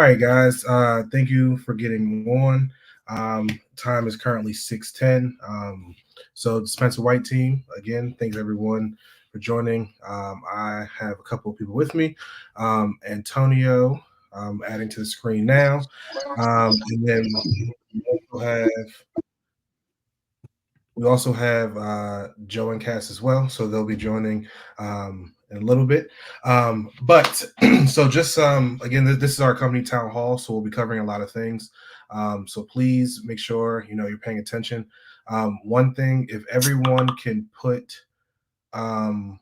right, guys. Thank you for getting on. Time is currently 6:10. So the Spencer White team again. Thanks everyone for joining. I have a couple of people with me. Antonio, adding to the screen now, and then we also have Joe and Cass as well, so they'll be joining in a little bit. But so just again, this is our company town hall, so we'll be covering a lot of things. So please make sure you're paying attention. One thing, if everyone can um,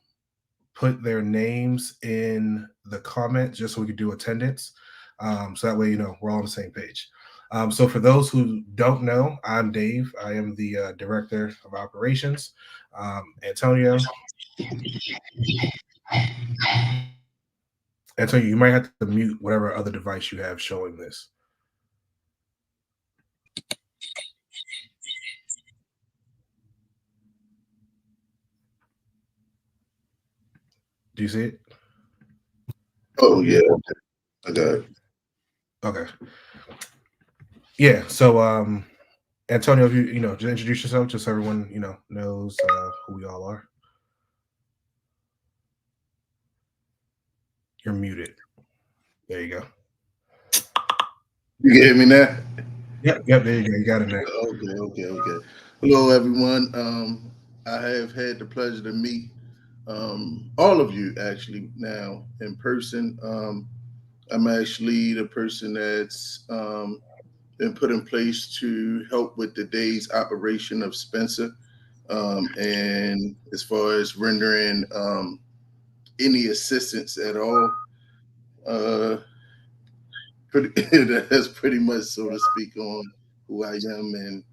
put their names in the comments, just so we can do attendance, so that way we're all on the same page. So for those who don't know, I'm Dave. I am the director of operations. Antonio, you might have to mute whatever other device you have showing this. Do you see it? Oh yeah, I got it. Okay. Yeah. So Antonio, if you just introduce yourself, just so everyone knows who we all are. You're muted. There you go. You can hear me now? Yep. There you go. You got it now. Okay. Hello, everyone. I have had the pleasure to meet all of you actually now in person. I'm actually the person that's been put in place to help with the day's operation of Spencer. And as far as rendering any assistance at all, uh, that's pretty much, so to speak, on who I am. And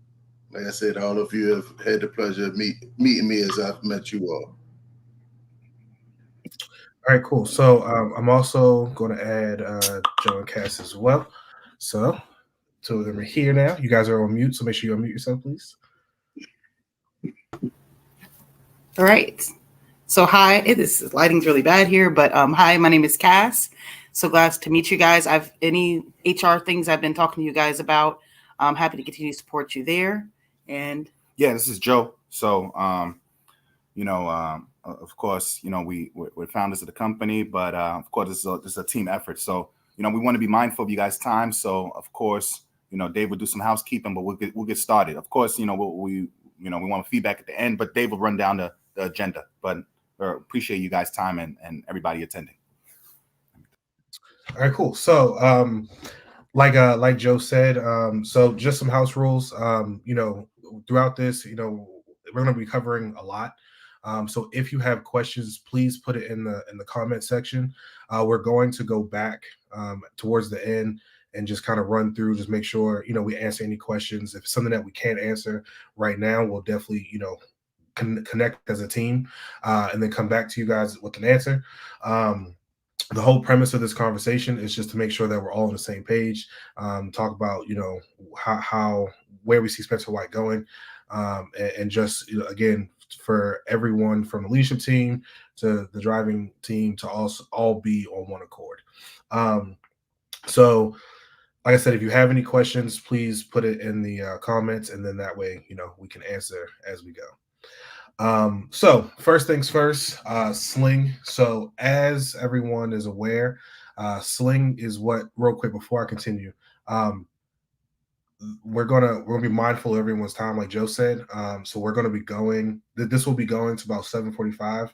like I said, all of you have had the pleasure of meeting me as I've met you all. All right, cool. So I'm also going to add Joe and Cass as well. So two of them are here now. You guys are on mute, so make sure you unmute yourself, please. All right. So hi, this lighting's really bad here, but hi, my name is Cass. So glad to meet you guys. I've any HR things I've been talking to you guys about. I'm happy to continue to support you there. And yeah, this is Joe. So of course, we're founders of the company, but of course, this is a team effort. So we want to be mindful of you guys' time. So of course, Dave will do some housekeeping, but we'll get started. Of course, we want feedback at the end, but Dave will run down the agenda. But appreciate you guys' time and everybody attending. All right, cool. So like Joe said, so just some house rules. Throughout this, we're going to be covering a lot. So if you have questions, please put it in the comment section. We're going to go back towards the end and just kind of run through, just make sure we answer any questions. If it's something that we can't answer right now, we'll definitely connect as a team and then come back to you guys with an answer. The whole premise of this conversation is just to make sure that we're all on the same page. Talk about how where we see Spencer White going, and just again, for everyone from the leadership team to the driving team to also all be on one accord. So like I said, if you have any questions, please put it in the comments, and then that way we can answer as we go. So first things first, Sling. So as everyone is aware, Sling is what, real quick before I continue, we're gonna be mindful of everyone's time, like Joe said. So we're gonna be going. This will be going to about 7:45,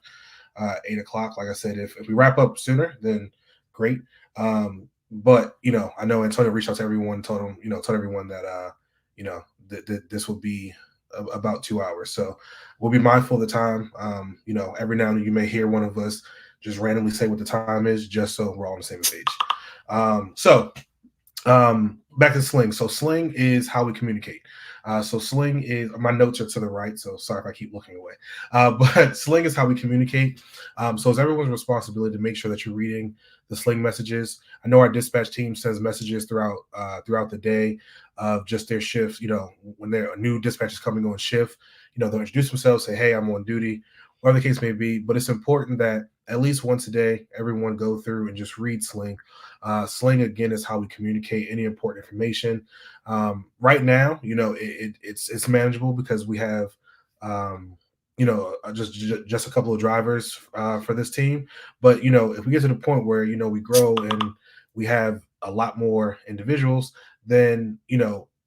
8 o'clock. Like I said, if we wrap up sooner, then great. But I know Antonio reached out to everyone, told everyone that this will be about 2 hours. So we'll be mindful of the time. Every now and then you may hear one of us just randomly say what the time is, just so we're all on the same page. Back to Sling. So Sling is how we communicate. So Sling is, my notes are to the right, so sorry if I keep looking away. But Sling is how we communicate. So it's everyone's responsibility to make sure that you're reading the Sling messages. I know our dispatch team sends messages throughout the day of just their shifts. When there are new dispatchers coming on shift, they'll introduce themselves, say, "Hey, I'm on duty," whatever the case may be. But it's important that at least once a day, everyone go through and just read Sling. Sling again is how we communicate any important information. Right now, it's manageable because we have just a couple of drivers for this team. But if we get to the point where we grow and we have a lot more individuals, then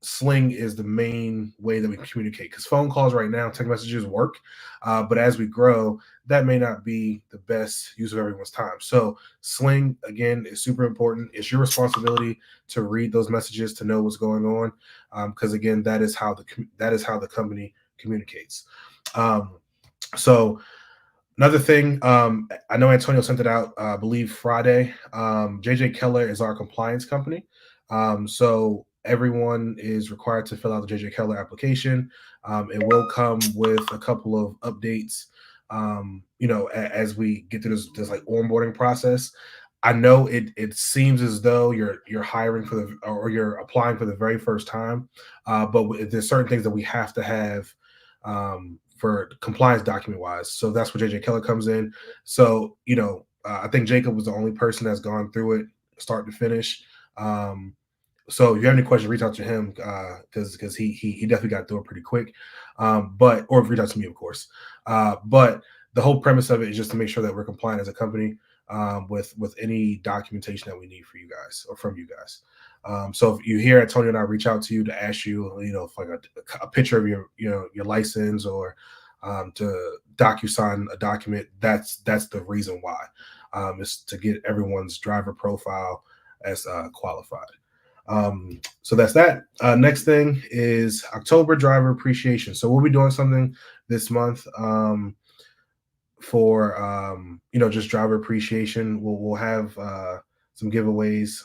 Sling is the main way that we communicate, because phone calls right now, text messages work, but as we grow, that may not be the best use of everyone's time. So Sling again is super important. It's your responsibility to read those messages, to know what's going on, because again, that is how the company communicates. So another thing, I know Antonio sent it out, I believe Friday. JJ Keller is our compliance company. So everyone is required to fill out the JJ Keller application. It will come with a couple of updates, as we get through this like onboarding process. I know it seems as though you're hiring or you're applying for the very first time, but there's certain things that we have to have for compliance document wise. So that's where JJ Keller comes in. So, I think Jacob was the only person that's gone through it start to finish. So if you have any questions, reach out to him because he definitely got through it pretty quick. Or reach out to me, of course. But the whole premise of it is just to make sure that we're compliant as a company with any documentation that we need for you guys or from you guys. So if you hear Antonio and I reach out to you to ask you, if like a picture of your license or to DocuSign a document, that's the reason why. Is to get everyone's driver profile as qualified. So that's that. Next thing is October driver appreciation. So we'll be doing something this month for just driver appreciation. We'll have some giveaways.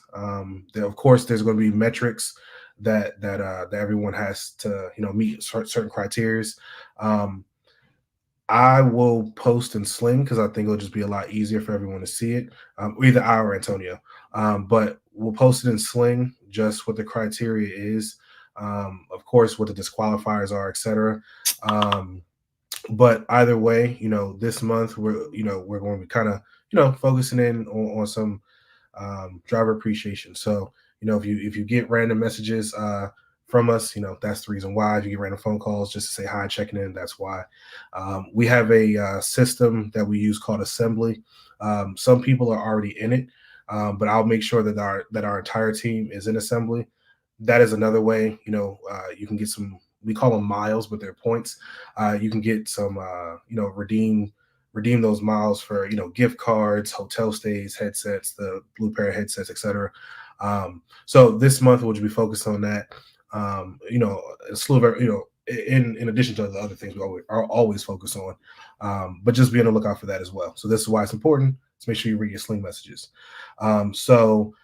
Of course, there's going to be metrics that everyone has to meet certain criteria. I will post in Sling because I think it'll just be a lot easier for everyone to see it. Either I or Antonio. But we'll post it in Sling, just what the criteria is, of course, what the disqualifiers are, etc. But either way, this month we're going to be kind of focusing in on some driver appreciation. So if you get random messages from us, that's the reason why. If you get random phone calls just to say hi, checking in, that's why. We have a system that we use called Assembly. Some people are already in it, but I'll make sure that our entire team is in Assembly. That is another way. You can get some. We call them miles, but they're points. You can get some. Redeem those miles for gift cards, hotel stays, headsets, the blue pair of headsets, etc. So this month we'll just be focused on that. A slew of in addition to the other things we always focus on, but just be on the lookout for that as well. So this is why it's important to make sure you read your Sling messages. So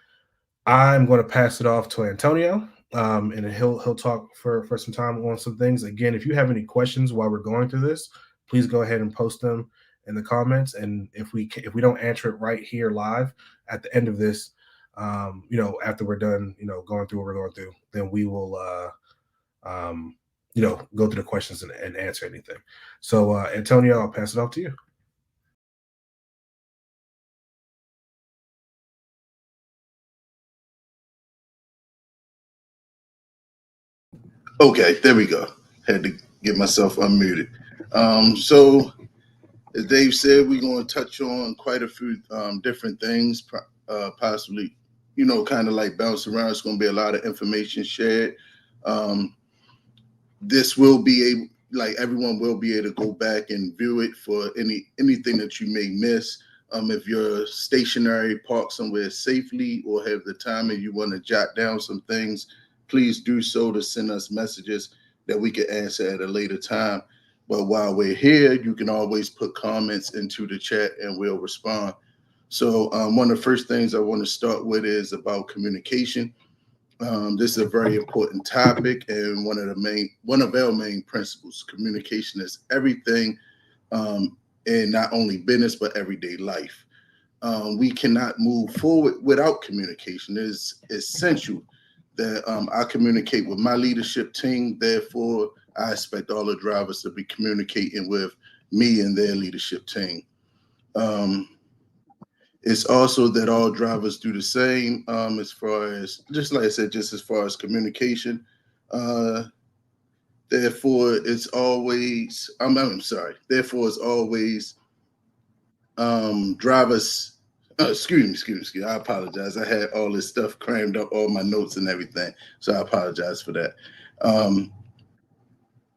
I'm going to pass it off to Antonio, and he'll talk for some time on some things. Again, if you have any questions while we're going through this, please go ahead and post them in the comments. And if we don't answer it right here live at the end of this, after we're done, going through what we're going through, then we will, go through the questions and answer anything. So, Antonio, I'll pass it off to you. Okay, there we go. Had to get myself unmuted. So as Dave said, we're going to touch on quite a few different things, possibly, kind of like bounce around. It's going to be a lot of information shared. This will be everyone will be able to go back and view it for anything that you may miss. If you're stationary, parked somewhere safely, or have the time and you want to jot down some things, please do so to send us messages that we can answer at a later time. But while we're here, you can always put comments into the chat and we'll respond. So one of the first things I want to start with is about communication. This is a very important topic and one of our main principles. Communication is everything in not only business, but everyday life. We cannot move forward without communication. It is essential that I communicate with my leadership team. Therefore, I expect all the drivers to be communicating with me and their leadership team. It's also that all drivers do the same, as far as, just like I said, just as far as communication. Uh, therefore, it's always, I'm sorry. Therefore, it's always drivers. Excuse me. I apologize. I had all this stuff crammed up, all my notes and everything. So I apologize for that. Um,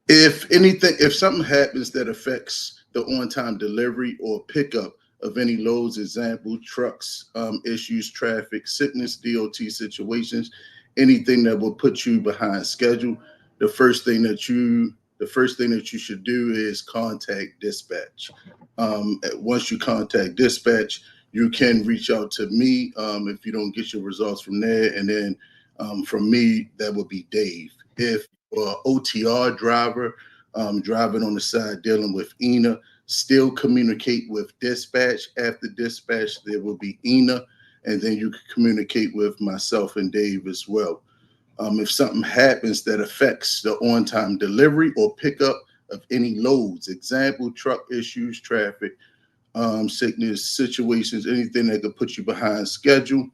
if something happens that affects the on-time delivery or pickup of any loads, example, trucks, issues, traffic, sickness, DOT situations, anything that will put you behind schedule, the first thing that you should do is contact dispatch. Once you contact dispatch, you can reach out to me if you don't get your results from there, and then from me, that would be Dave. If OTR driver driving on the side dealing with ENA, still communicate with dispatch. After dispatch, there will be ENA, and then you can communicate with myself and Dave as well. If something happens that affects the on-time delivery or pickup of any loads, example, truck issues, traffic, sickness, situations, anything that could put you behind schedule,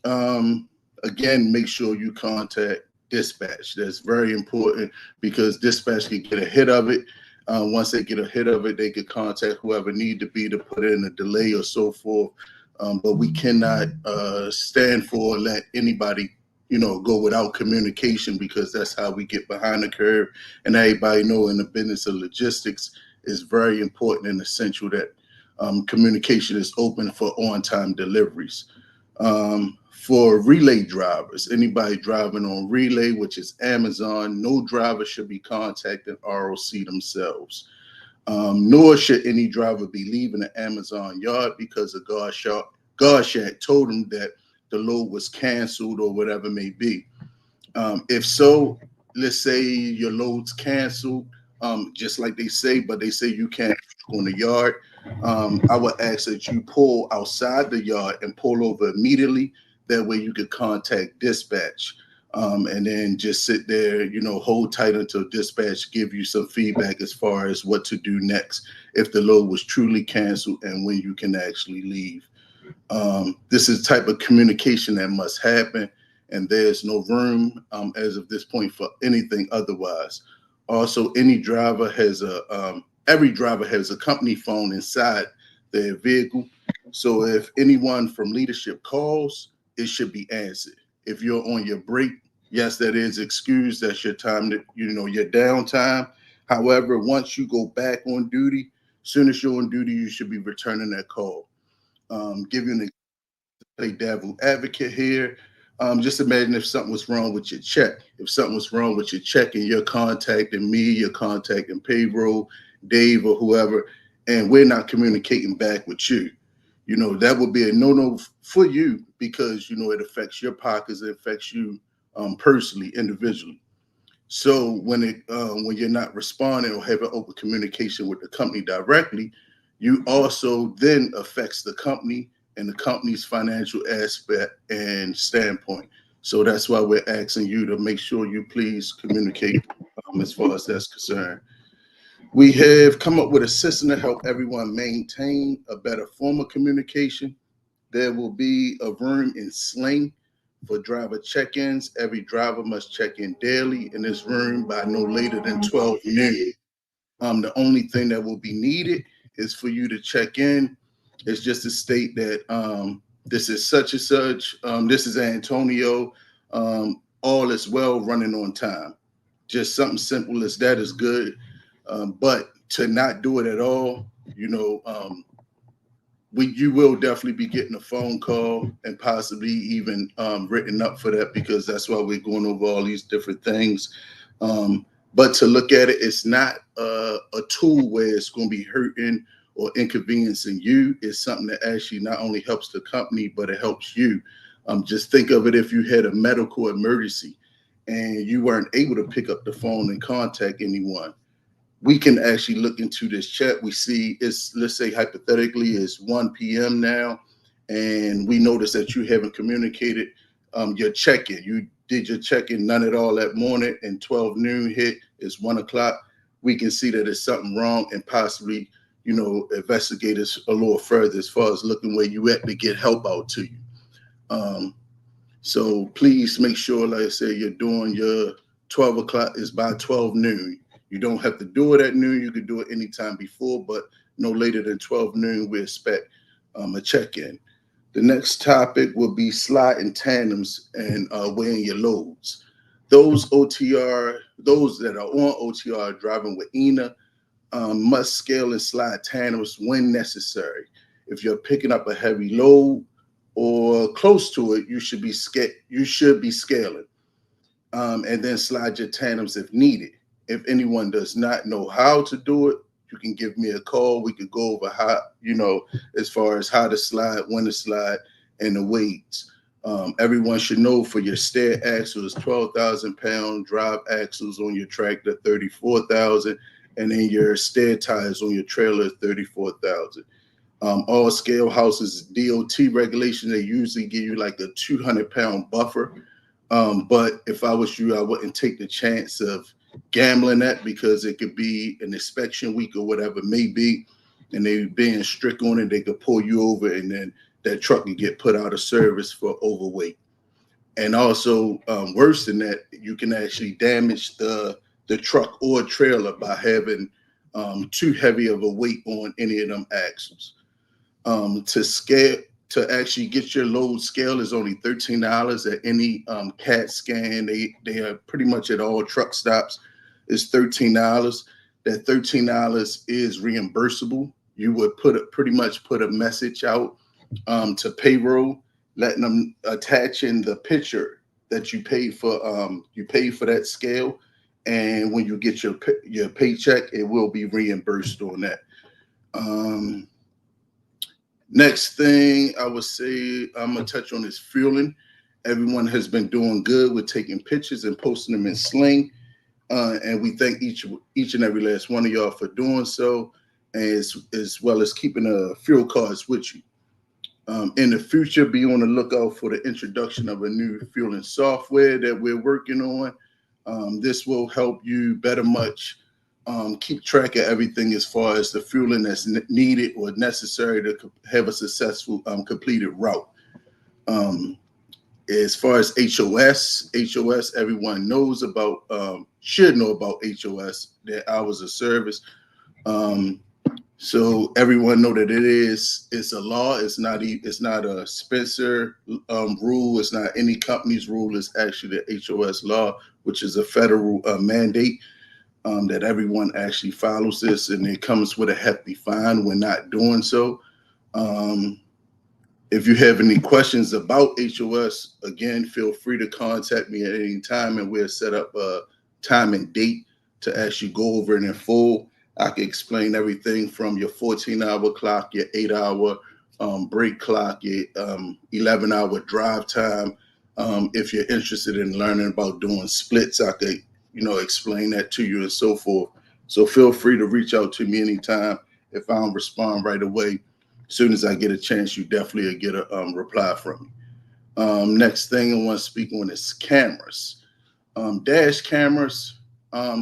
again, make sure you contact dispatch. That's very important because dispatch can get a hit of it. Once they get a hit of it, they could contact whoever need to be to put in a delay or so forth. But we cannot stand for let anybody, go without communication, because that's how we get behind the curve. And everybody know in the business of logistics, it's very important and essential that communication is open for on-time deliveries. For relay drivers, anybody driving on relay, which is Amazon, no driver should be contacting ROC themselves. Nor should any driver be leaving the Amazon yard because a guard shack told them that the load was canceled or whatever it may be. If so, let's say your load's canceled, just like they say, but they say you can't go in the yard. I would ask that you pull outside the yard and pull over immediately. That way you could contact dispatch, and then just sit there, hold tight until dispatch give you some feedback as far as what to do next if the load was truly canceled and when you can actually leave. This is the type of communication that must happen, and there's no room as of this point for anything otherwise. Also, every driver has a company phone inside their vehicle. So if anyone from leadership calls, it should be answered. If you're on your break, yes, that is excused. That's your time your downtime. However, once you go back on duty, as soon as you're on duty, you should be returning that call. Give you an play devil advocate here. Just imagine if something was wrong with your check. If something was wrong with your check and you're contacting me, you're contacting payroll, Dave, or whoever, and we're not communicating back with you, that would be a no-no for you because, it affects your pockets, it affects you personally, individually. So when you're not responding or having open communication with the company directly, you also then affects the company and the company's financial aspect and standpoint. So that's why we're asking you to make sure you please communicate as far as that's concerned. We have come up with a system to help everyone maintain a better form of communication. There will be a room in Sling for driver check-ins. Every driver must check in daily in this room by no later than 12 noon. The only thing that will be needed is for you to check in. It's just to state that this is such and such. This is Antonio. All is well, running on time. Just something simple as that is good. But to not do it at all, you will definitely be getting a phone call and possibly even written up for that, because that's why we're going over all these different things. But to look at it, it's not a tool where it's going to be hurting or inconveniencing you. It's something that actually not only helps the company, but it helps you. Just think of it if you had a medical emergency and you weren't able to pick up the phone and contact anyone. We can actually look into this chat. We see let's say hypothetically it's 1 p.m. now, and we notice that you haven't communicated your check-in. You did your check-in none at all that morning, and 12 noon hit, it's 1 o'clock. We can see that there's something wrong, and possibly, investigate this a little further as far as looking where you at to get help out to you. So please make sure, like I said, you're doing your 12 o'clock is by 12 noon. You don't have to do it at noon. You can do it anytime before, but no later than 12 noon, we expect a check-in. The next topic will be sliding tandems and weighing your loads. Those that are on OTR driving with ENA must scale and slide tandems when necessary. If you're picking up a heavy load or close to it, you should be scaling, and then slide your tandems if needed. If anyone does not know how to do it, you can give me a call. We could go over how, as far as how to slide, when to slide, and the weights. Everyone should know for your stair axles, 12,000 pound drive axles on your tractor, 34,000, and then your stair tires on your trailer, 34,000. All scale houses, DOT regulations, they usually give you like a 200-pound buffer. But if I was you, I wouldn't take the chance of gambling that, because it could be an inspection week or whatever it may be, and they being strict on it, they could pull you over, and then that truck can get put out of service for overweight. And also, worse than that, you can actually damage the truck or trailer by having too heavy of a weight on any of them axles. To actually get your load scale is only $13 at any CAT scan. They are pretty much at all truck stops. It's $13. That $13 is reimbursable. You would pretty much put a message out to payroll, letting them attach in the picture that you paid for that scale, and when you get your paycheck, it will be reimbursed on that. Next thing I would say, I'm gonna touch on is fueling. Everyone has been doing good with taking pictures and posting them in Sling, and we thank each and every last one of y'all for doing so, as well as keeping the fuel cards with you. In the future, be on the lookout for the introduction of a new fueling software that we're working on. This will help you better much keep track of everything as far as the fueling that's needed or necessary to have a successful completed route. As far as HOS, everyone knows about, should know about HOS, their hours of service. So everyone know that it's a law. It's not a Spencer rule. It's not any company's rule. It's actually the HOS law, which is a federal mandate. That everyone actually follows this, and it comes with a hefty fine when not doing so. If you have any questions about HOS, again, feel free to contact me at any time, and we'll set up a time and date to actually go over it in full. I can explain everything from your 14-hour clock, your 8-hour break clock, your 11-hour drive time. If you're interested in learning about doing splits, I could explain that to you and so forth. So feel free to reach out to me anytime. If I don't respond right away, as soon as I get a chance, you definitely will get a reply from me. Next thing I want to speak on is cameras. Dash cameras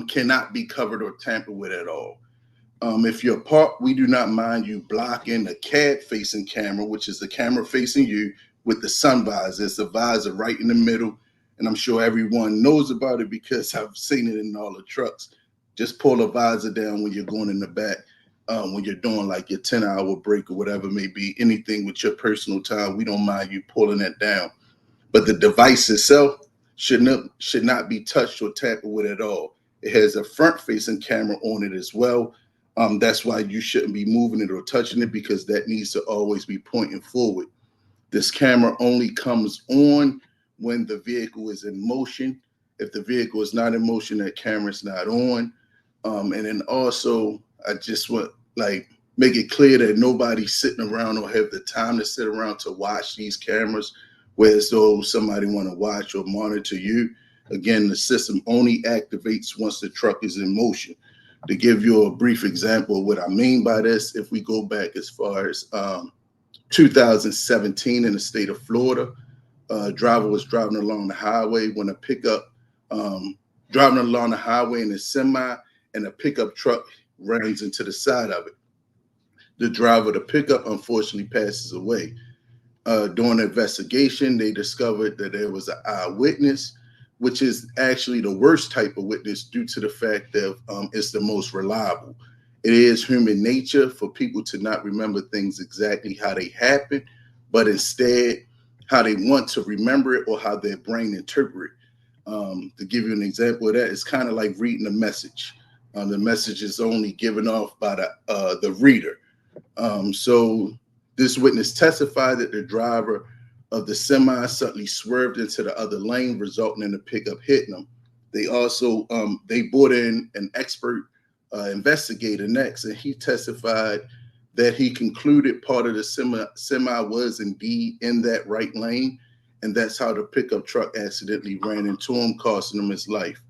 cannot be covered or tampered with at all. If you're parked, we do not mind you blocking the cab-facing camera, which is the camera facing you, with the sun visor. It's a visor right in the middle. And I'm sure everyone knows about it because I've seen it in all the trucks. Just pull the visor down when you're going in the back, when you're doing like your 10-hour break or whatever it may be, anything with your personal time. We don't mind you pulling that down. But the device itself should not be touched or tampered with at all. It has a front-facing camera on it as well. That's why you shouldn't be moving it or touching it, because that needs to always be pointing forward. This camera only comes on when the vehicle is in motion. If the vehicle is not in motion, that camera's not on. And then also, I just want make it clear that nobody's sitting around or have the time to sit around to watch these cameras, whereas though somebody want to watch or monitor you. Again, the system only activates once the truck is in motion. To give you a brief example of what I mean by this, if we go back as far as 2017 in the state of Florida, driver was driving along the highway when a pickup driving along the highway in a semi, and a pickup truck runs into the side of it. the driver of the pickup unfortunately passes away. During the investigation, they discovered that there was an eyewitness, which is actually the worst type of witness due to the fact that it's the most reliable. It is human nature for people to not remember things exactly how they happened, but instead how they want to remember it or how their brain interpret it. To give you an example of that, it's kind of like reading a message. The message is only given off by the reader. So this witness testified that the driver of the semi suddenly swerved into the other lane, resulting in the pickup hitting them. They also they brought in an expert investigator next, and he testified that he concluded part of the semi was indeed in that right lane, and that's how the pickup truck accidentally ran into him, costing him his life.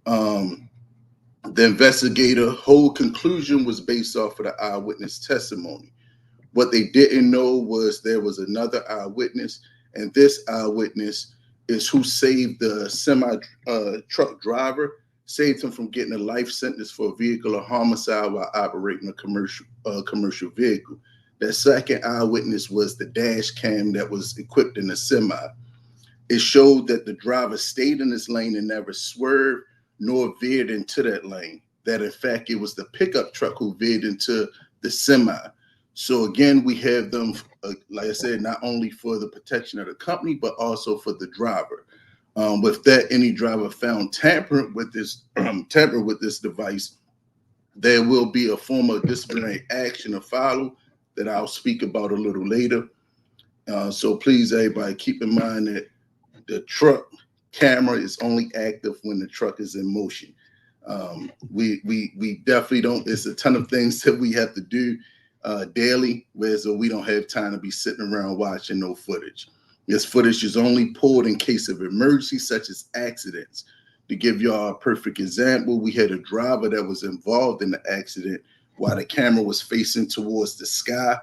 The investigator whole conclusion was based off of the eyewitness testimony. What they didn't know was there was another eyewitness, and this eyewitness is who saved the semi truck driver, saved him from getting a life sentence for vehicular homicide while operating a commercial vehicle. That second eyewitness was the dash cam that was equipped in the semi. It showed that the driver stayed in his lane and never swerved nor veered into that lane. That in fact, it was the pickup truck who veered into the semi. So again, we have them, like I said, not only for the protection of the company, but also for the driver. With that, any driver found tampering with this device, there will be a form of disciplinary action to follow that I'll speak about a little later. So please, everybody, keep in mind that the truck camera is only active when the truck is in motion. We definitely don't. It's a ton of things that we have to do daily, whereas we don't have time to be sitting around watching no footage. This footage is only pulled in case of emergency, such as accidents. To give y'all a perfect example, we had a driver that was involved in the accident while the camera was facing towards the sky.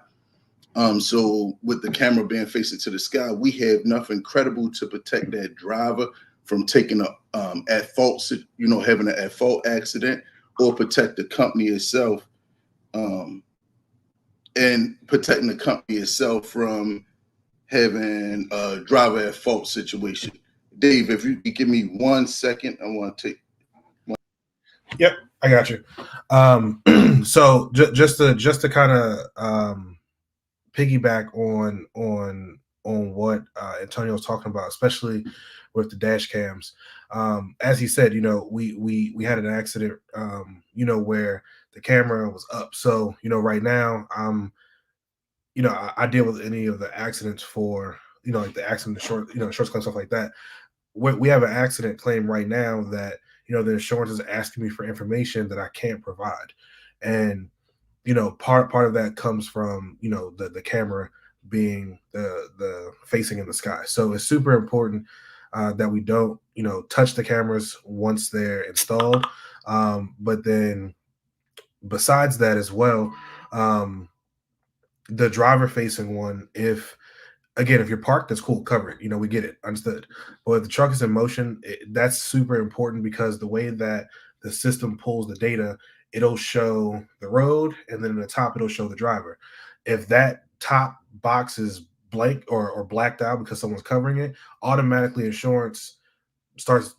So with the camera being facing to the sky, we have nothing credible to protect that driver from taking having an at fault accident, or protect the company itself, and protecting the company itself from having a driver at fault situation. Dave, if you could give me 1 second, I want to take. Yep, I got you. So just to kind of piggyback on what Antonio was talking about, especially with the dash cams. As he said, we had an accident, where the camera was up. So, right now, I deal with any of the accidents for, like the accident, the short claim, stuff like that. We have an accident claim right now that, the insurance is asking me for information that I can't provide. And, part of that comes from, the camera being the facing in the sky. So it's super important that we don't, touch the cameras once they're installed. But then besides that as well, the driver facing one, if you're parked, that's cool, cover it. We get it, understood. But if the truck is in motion, that's super important, because the way that the system pulls the data, it'll show the road, and then in the top, it'll show the driver. If that top box is blank or blacked out because someone's covering it, automatically insurance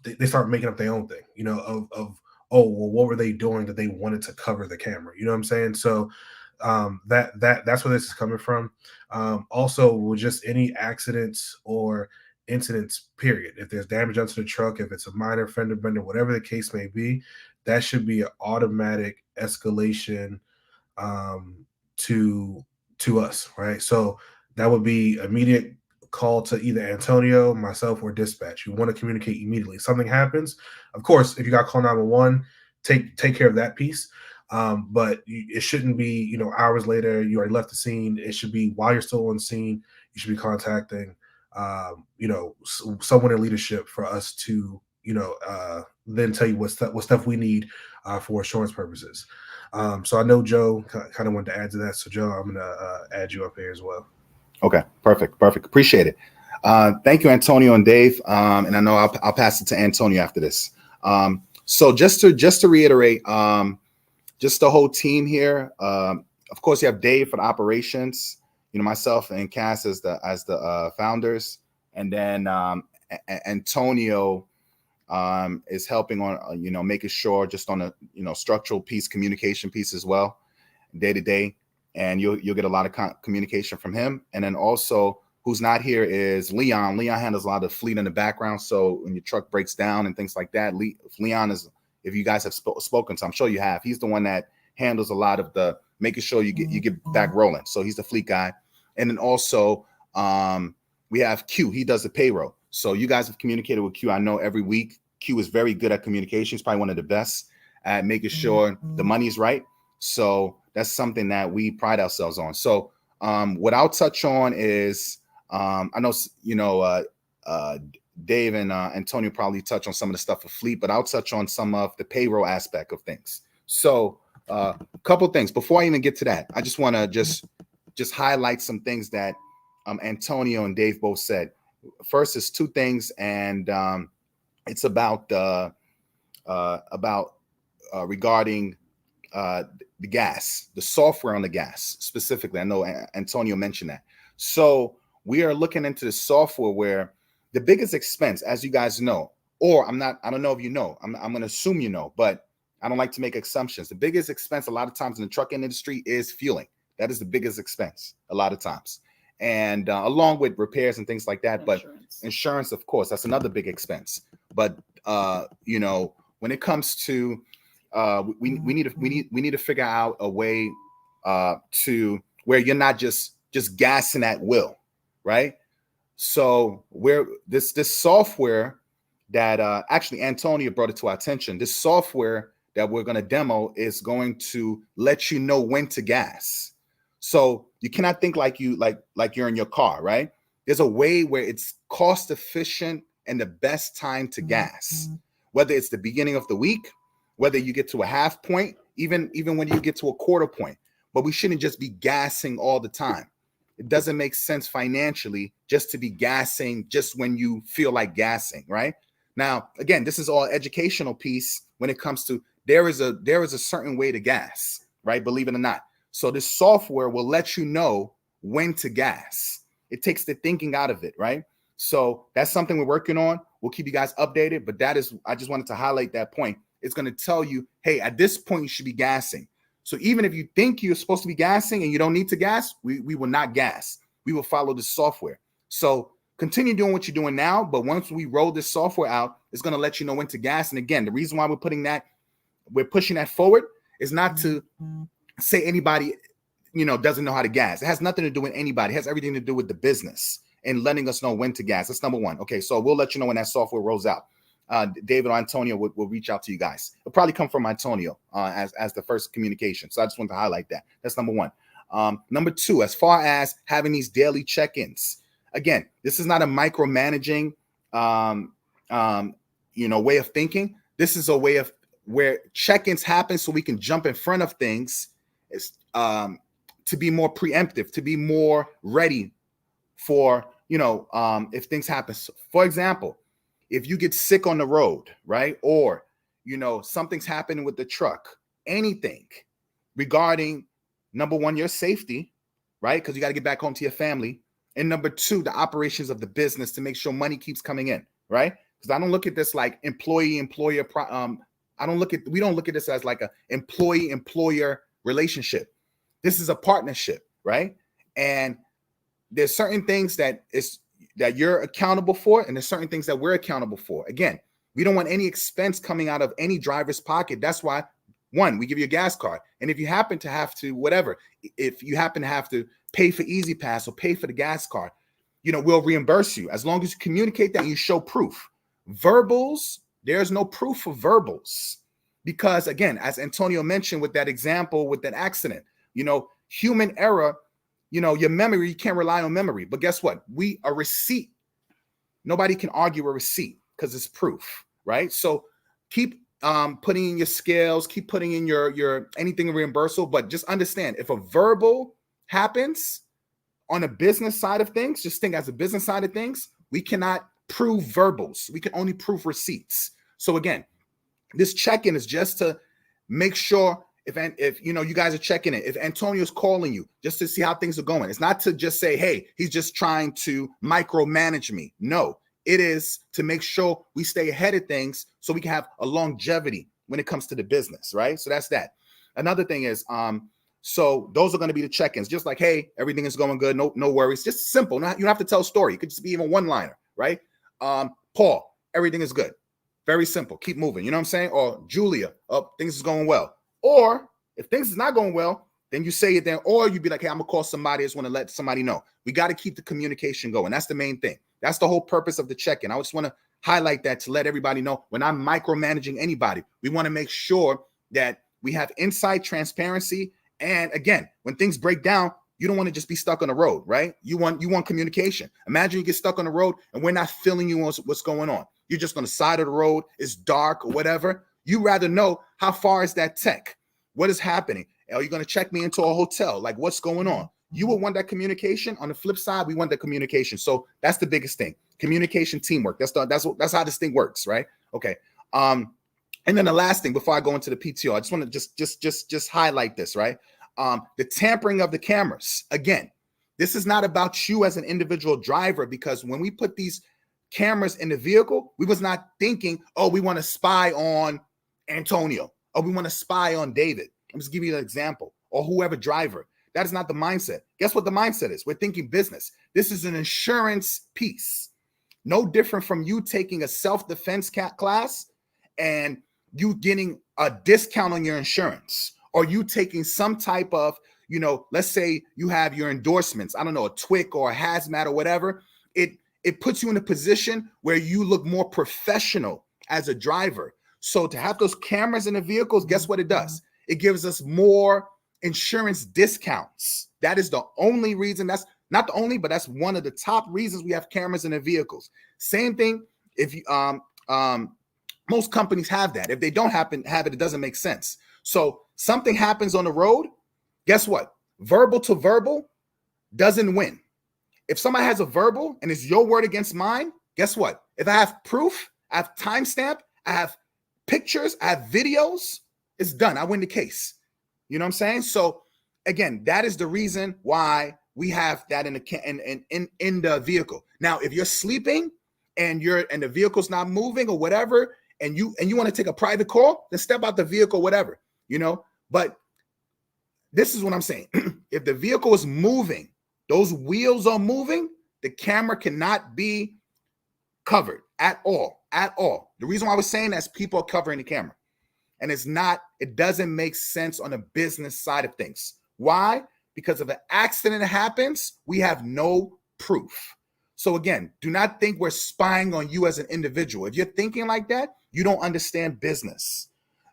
they start making up their own thing, what were they doing that they wanted to cover the camera? You know what I'm saying? So that's where this is coming from. Also, with just any accidents or incidents, period. If there's damage onto the truck, if it's a minor fender bender, whatever the case may be, that should be an automatic escalation to us, right? So that would be immediate call to either Antonio, myself, or dispatch. You want to communicate immediately. Something happens, of course, if you got call 911, take care of that piece. But it shouldn't be, hours later, you already left the scene. It should be while you're still on scene, you should be contacting, someone in leadership for us to, then tell you what stuff we need for insurance purposes. So I know Joe kind of wanted to add to that. So Joe, I'm going to add you up here as well. Okay, perfect. Appreciate it. Thank you, Antonio and Dave. And I know I'll pass it to Antonio after this. So just to reiterate, just the whole team here, of course, you have Dave for the operations. Myself and Cass as the founders, and then Antonio is helping on making sure just on a structural piece, communication piece as well, day to day, and you'll get a lot of communication from him. And then also, who's not here is Leon. Leon handles a lot of fleet in the background, so when your truck breaks down and things like that, Leon is, if you guys have spoken to, I'm sure you have, he's the one that handles a lot of the making sure you get back rolling. So he's the fleet guy. And then also we have Q. He does the payroll. So you guys have communicated with Q. I know every week. Q is very good at communication. He's probably one of the best at making sure the money's right. So that's something that we pride ourselves on. So what I'll touch on is I know Dave and Antonio probably touch on some of the stuff with fleet, but I'll touch on some of the payroll aspect of things. So a couple things before I even get to that. I just want to just highlight some things that Antonio and Dave both said. First is two things, and it's about regarding the gas, the software on the gas specifically. I know Antonio mentioned that. So we are looking into the software where the biggest expense, as you guys know, or I don't know if you know, I'm going to assume you know, but I don't like to make assumptions. The biggest expense a lot of times in the trucking industry is fueling. That is the biggest expense a lot of times. And along with repairs and things like that, but insurance, of course, that's another big expense. But when it comes to we need to figure out a way to where you're not just gassing at will, right? So where this software that actually Antonio brought it to our attention, this software that we're going to demo is going to let you know when to gas. So you cannot think like you're in your car, right? There's a way where it's cost efficient and the best time to gas, whether it's the beginning of the week, whether you get to a half point, even when you get to a quarter point. But we shouldn't just be gassing all the time. It doesn't make sense financially just to be gassing just when you feel like gassing, right? Now, again, this is all educational piece when it comes to there is a certain way to gas, right? Believe it or not. So this software will let you know when to gas. It takes the thinking out of it, right? So that's something we're working on. We'll keep you guys updated, but I just wanted to highlight that point. It's going to tell you, hey, at this point, you should be gassing. So even if you think you're supposed to be gassing and you don't need to gas, we will not gas. We will follow the software. So continue doing what you're doing now, but once we roll this software out, it's going to let you know when to gas. And again, the reason why we're pushing that forward is not to say anybody, doesn't know how to gas. It has nothing to do with anybody. It has everything to do with the business and letting us know when to gas. That's number one. Okay, so we'll let you know when that software rolls out. David or Antonio will reach out to you guys. It'll probably come from Antonio as the first communication. So I just want to highlight that. That's number one. Number two, as far as having these daily check-ins, again, this is not a micromanaging, way of thinking. This is a way of where check-ins happen so we can jump in front of things, to be more preemptive, to be more ready for, if things happen. So, for example, if you get sick on the road, right? Or, something's happening with the truck, anything regarding, number one, your safety, right? Because you got to get back home to your family. And number two, the operations of the business to make sure money keeps coming in, right? Because I don't look at this like employee-employer. We don't look at this as like a employee-employer relationship. This is a partnership, right? And there's certain things that you're accountable for, and there's certain things that we're accountable for. Again, we don't want any expense coming out of any driver's pocket. That's why, one, we give you a gas card. And if you happen to have to, if you happen to have to pay for Easy Pass or pay for the gas card, we'll reimburse you as long as you communicate that and you show proof. Verbals, there's no proof for verbals because, again, as Antonio mentioned with that example, with that accident, human error, your memory, you can't rely on memory. But guess what? A receipt, nobody can argue a receipt because it's proof, right? So keep putting in your scales, keep putting in your anything reimbursable, but just understand if a verbal happens on a business side of things, just think as a business side of things, we cannot prove verbals. We can only prove receipts. So again, this check-in is just to make sure if you know you guys are checking it, if Antonio's calling you just to see how things are going, it's not to just say, hey, he's just trying to micromanage me. No, it is to make sure we stay ahead of things so we can have a longevity when it comes to the business, right? So that's that. Another thing is, so those are going to be the check-ins, just like, hey, everything is going good, no worries, just simple. You don't have to tell a story. It could just be even one-liner, right? Paul, everything is good. Very simple. Keep moving. You know what I'm saying? Or Julia, oh, things is going well. Or if things is not going well, then you say it then, or you'd be like, hey, I'm gonna call somebody. I just want to let somebody know. We got to keep the communication going. That's the main thing. That's the whole purpose of the check-in. I just want to highlight that to let everybody know when I'm micromanaging anybody, we want to make sure that we have insight, transparency. And again, when things break down, you don't want to just be stuck on the road, right? You want communication. Imagine you get stuck on the road and we're not filling you on what's going on. You're just on the side of the road. It's dark or whatever. You rather know how far is that tech? What is happening? Are you going to check me into a hotel? Like what's going on? You will want that communication. On the flip side, we want that communication. So that's the biggest thing. Communication, teamwork. That's how this thing works, right? Okay. And then the last thing before I go into the PTO, I just want to just highlight this, right? The tampering of the cameras. Again, this is not about you as an individual driver, because when we put these cameras in the vehicle, we was not thinking, oh, we want to spy on Antonio, or we want to spy on David. I'm just giving you an example, or whoever driver. That is not the mindset. Guess what the mindset is? We're thinking business. This is an insurance piece. No different from you taking a self-defense class and you getting a discount on your insurance, or you taking some type of, let's say you have your endorsements, I don't know, a TWIC or a hazmat or whatever. It puts you in a position where you look more professional as a driver. So to have those cameras in the vehicles, guess what it does? It gives us more insurance discounts. That is the only reason. That's not the only, but that's one of the top reasons we have cameras in the vehicles. Same thing if you most companies have that. If they don't have it, it doesn't make sense. So something happens on the road, guess what? Verbal to verbal doesn't win. If somebody has a verbal and it's your word against mine, guess what? If I have proof, I have timestamp, I have pictures, I have videos, it's done. I win the case. You know what I'm saying? So again, that is the reason why we have that in the vehicle. Now, if you're sleeping and the vehicle's not moving or whatever, and you want to take a private call, then step out the vehicle, whatever, But this is what I'm saying. If the vehicle is moving, those wheels are moving, the camera cannot be covered at all. The reason why I was saying that is people are covering the camera. And it doesn't make sense on the business side of things. Why? Because if an accident happens, we have no proof. So again, do not think we're spying on you as an individual. If you're thinking like that, you don't understand business.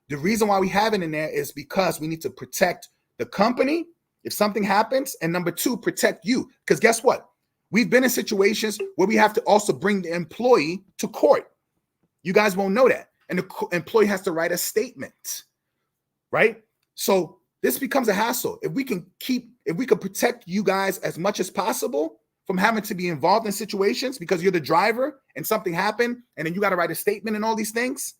The reason why we have it in there is because we need to protect the company if something happens, and number two, protect you. Because guess what? We've been in situations where we have to also bring the employee to court. You guys won't know that. And the employee has to write a statement, right? So this becomes a hassle. If we can protect you guys as much as possible from having to be involved in situations because you're the driver and something happened and then you got to write a statement and all these things,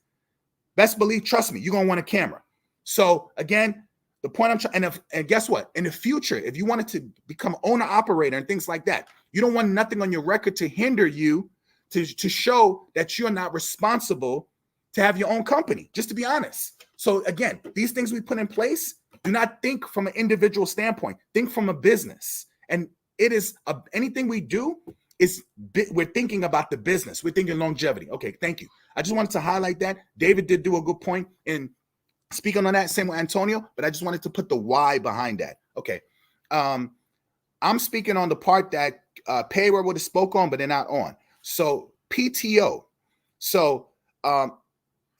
best believe, trust me, you're going to want a camera. So again, the point I'm trying, and guess what? In the future, if you wanted to become owner operator and things like that, you don't want nothing on your record to hinder you to show that you're not responsible to have your own company, just to be honest. So again, these things we put in place, do not think from an individual standpoint, think from a business. And it is anything we do we're thinking about the business. We're thinking longevity. Okay, thank you. I just wanted to highlight that. David did do a good point in speaking on that, same with Antonio, but I just wanted to put the why behind that. Okay. I'm speaking on the part that payroll would have spoke on, but they're not on. So PTO. So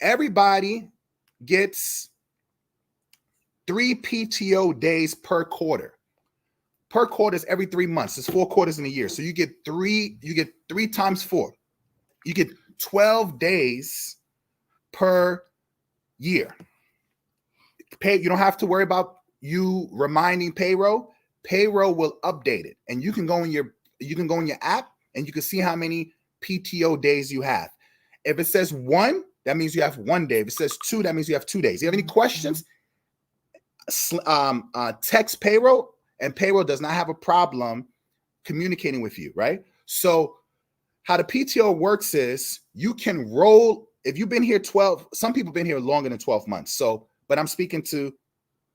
everybody gets 3 PTO days per quarter. Per quarter is every 3 months. It's 4 quarters in a year. So you get 3 times 4. You get 12 days per year. You don't have to worry about you reminding payroll. Payroll will update it. And you can go in your app and you can see how many PTO days you have. If it says 1, that means you have 1 day. If it says 2, that means you have 2 days. If you have any questions, text payroll, and payroll does not have a problem communicating with you, right? So how the PTO works is you can roll, if you've been here 12, some people have been here longer than 12 months. So, but I'm speaking to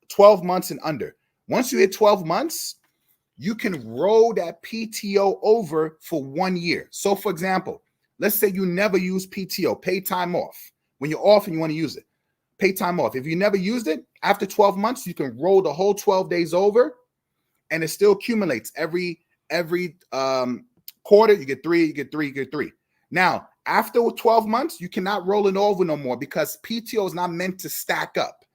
12 months and under. Once you hit 12 months, you can roll that PTO over for 1 year. So for example, let's say you never use PTO, paid time off. When you're off and you want to use it, pay time off. If you never used it, after 12 months, you can roll the whole 12 days over, and it still accumulates every quarter. You get 3, you get 3, you get 3. Now, after 12 months, you cannot roll it over no more because PTO is not meant to stack up.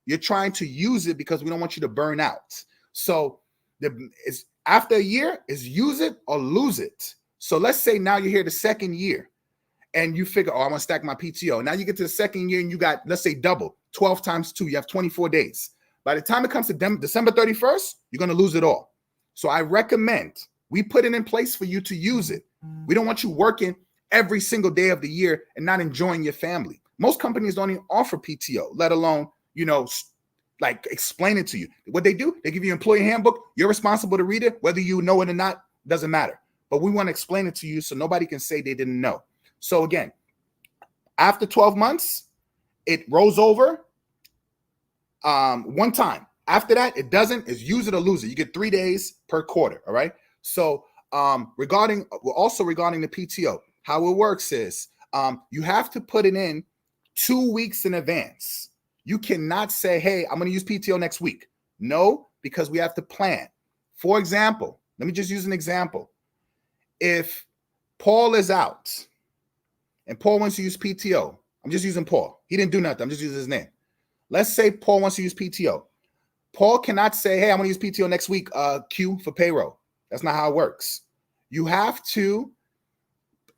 You're trying to use it because we don't want you to burn out. So it's after a year is use it or lose it. So let's say now you're here the second year and you figure, oh, I'm gonna stack my PTO. Now you get to the second year and you got, let's say, double 12 times 2. You have 24 days. By the time it comes to December 31st, you're gonna lose it all. So I recommend we put it in place for you to use it. We don't want you working every single day of the year and not enjoying your family. Most companies don't even offer PTO, let alone, like explain it to you. What they do, they give you an employee handbook. You're responsible to read it. Whether you know it or not, doesn't matter. But we want to explain it to you so nobody can say they didn't know. So again, after 12 months, it rolls over one time. After that, it doesn't. It's use it or lose it. You get 3 days per quarter. All right. So regarding the PTO, how it works is you have to put it in 2 weeks in advance. You cannot say, hey, I'm going to use PTO next week. No, because we have to plan. For example, let me just use an example. If Paul is out and Paul wants to use PTO, I'm just using Paul. He didn't do nothing. I'm just using his name. Let's say Paul wants to use PTO. Paul cannot say, hey, I'm going to use PTO next week, Q for payroll. That's not how it works. You have to,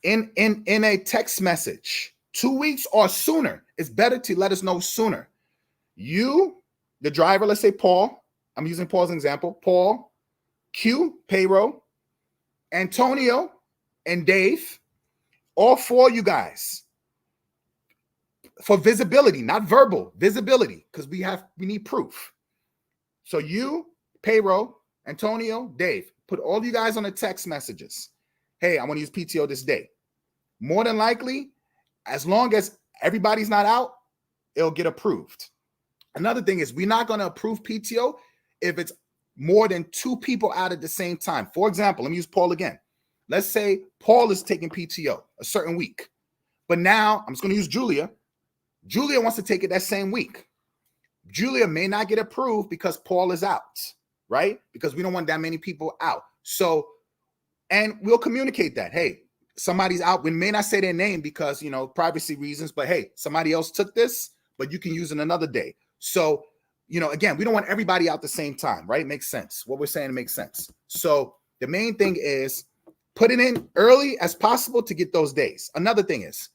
in a text message, 2 weeks or sooner. It's better to let us know sooner. You, the driver, let's say Paul, I'm using Paul as an example. Paul, Q, payroll, Antonio, and Dave, all 4 of you guys, for visibility, not verbal, visibility, because we need proof. So you, payroll, Antonio, Dave, put all of you guys on the text messages. Hey, I want to use PTO this day. More than likely, as long as everybody's not out, it'll get approved. Another thing is we're not going to approve PTO if it's more than 2 people out at the same time. For example, let me use Paul again. Let's say Paul is taking PTO a certain week, but now I'm just going to use Julia. Julia wants to take it that same week. Julia may not get approved because Paul is out, right? Because we don't want that many people out. So, and we'll communicate that. Hey, somebody's out. We may not say their name because, privacy reasons, but hey, somebody else took this, but you can use it another day. So, again, we don't want everybody out the same time, right? Makes sense. What we're saying makes sense. So the main thing is put it in early as possible to get those days. Another thing is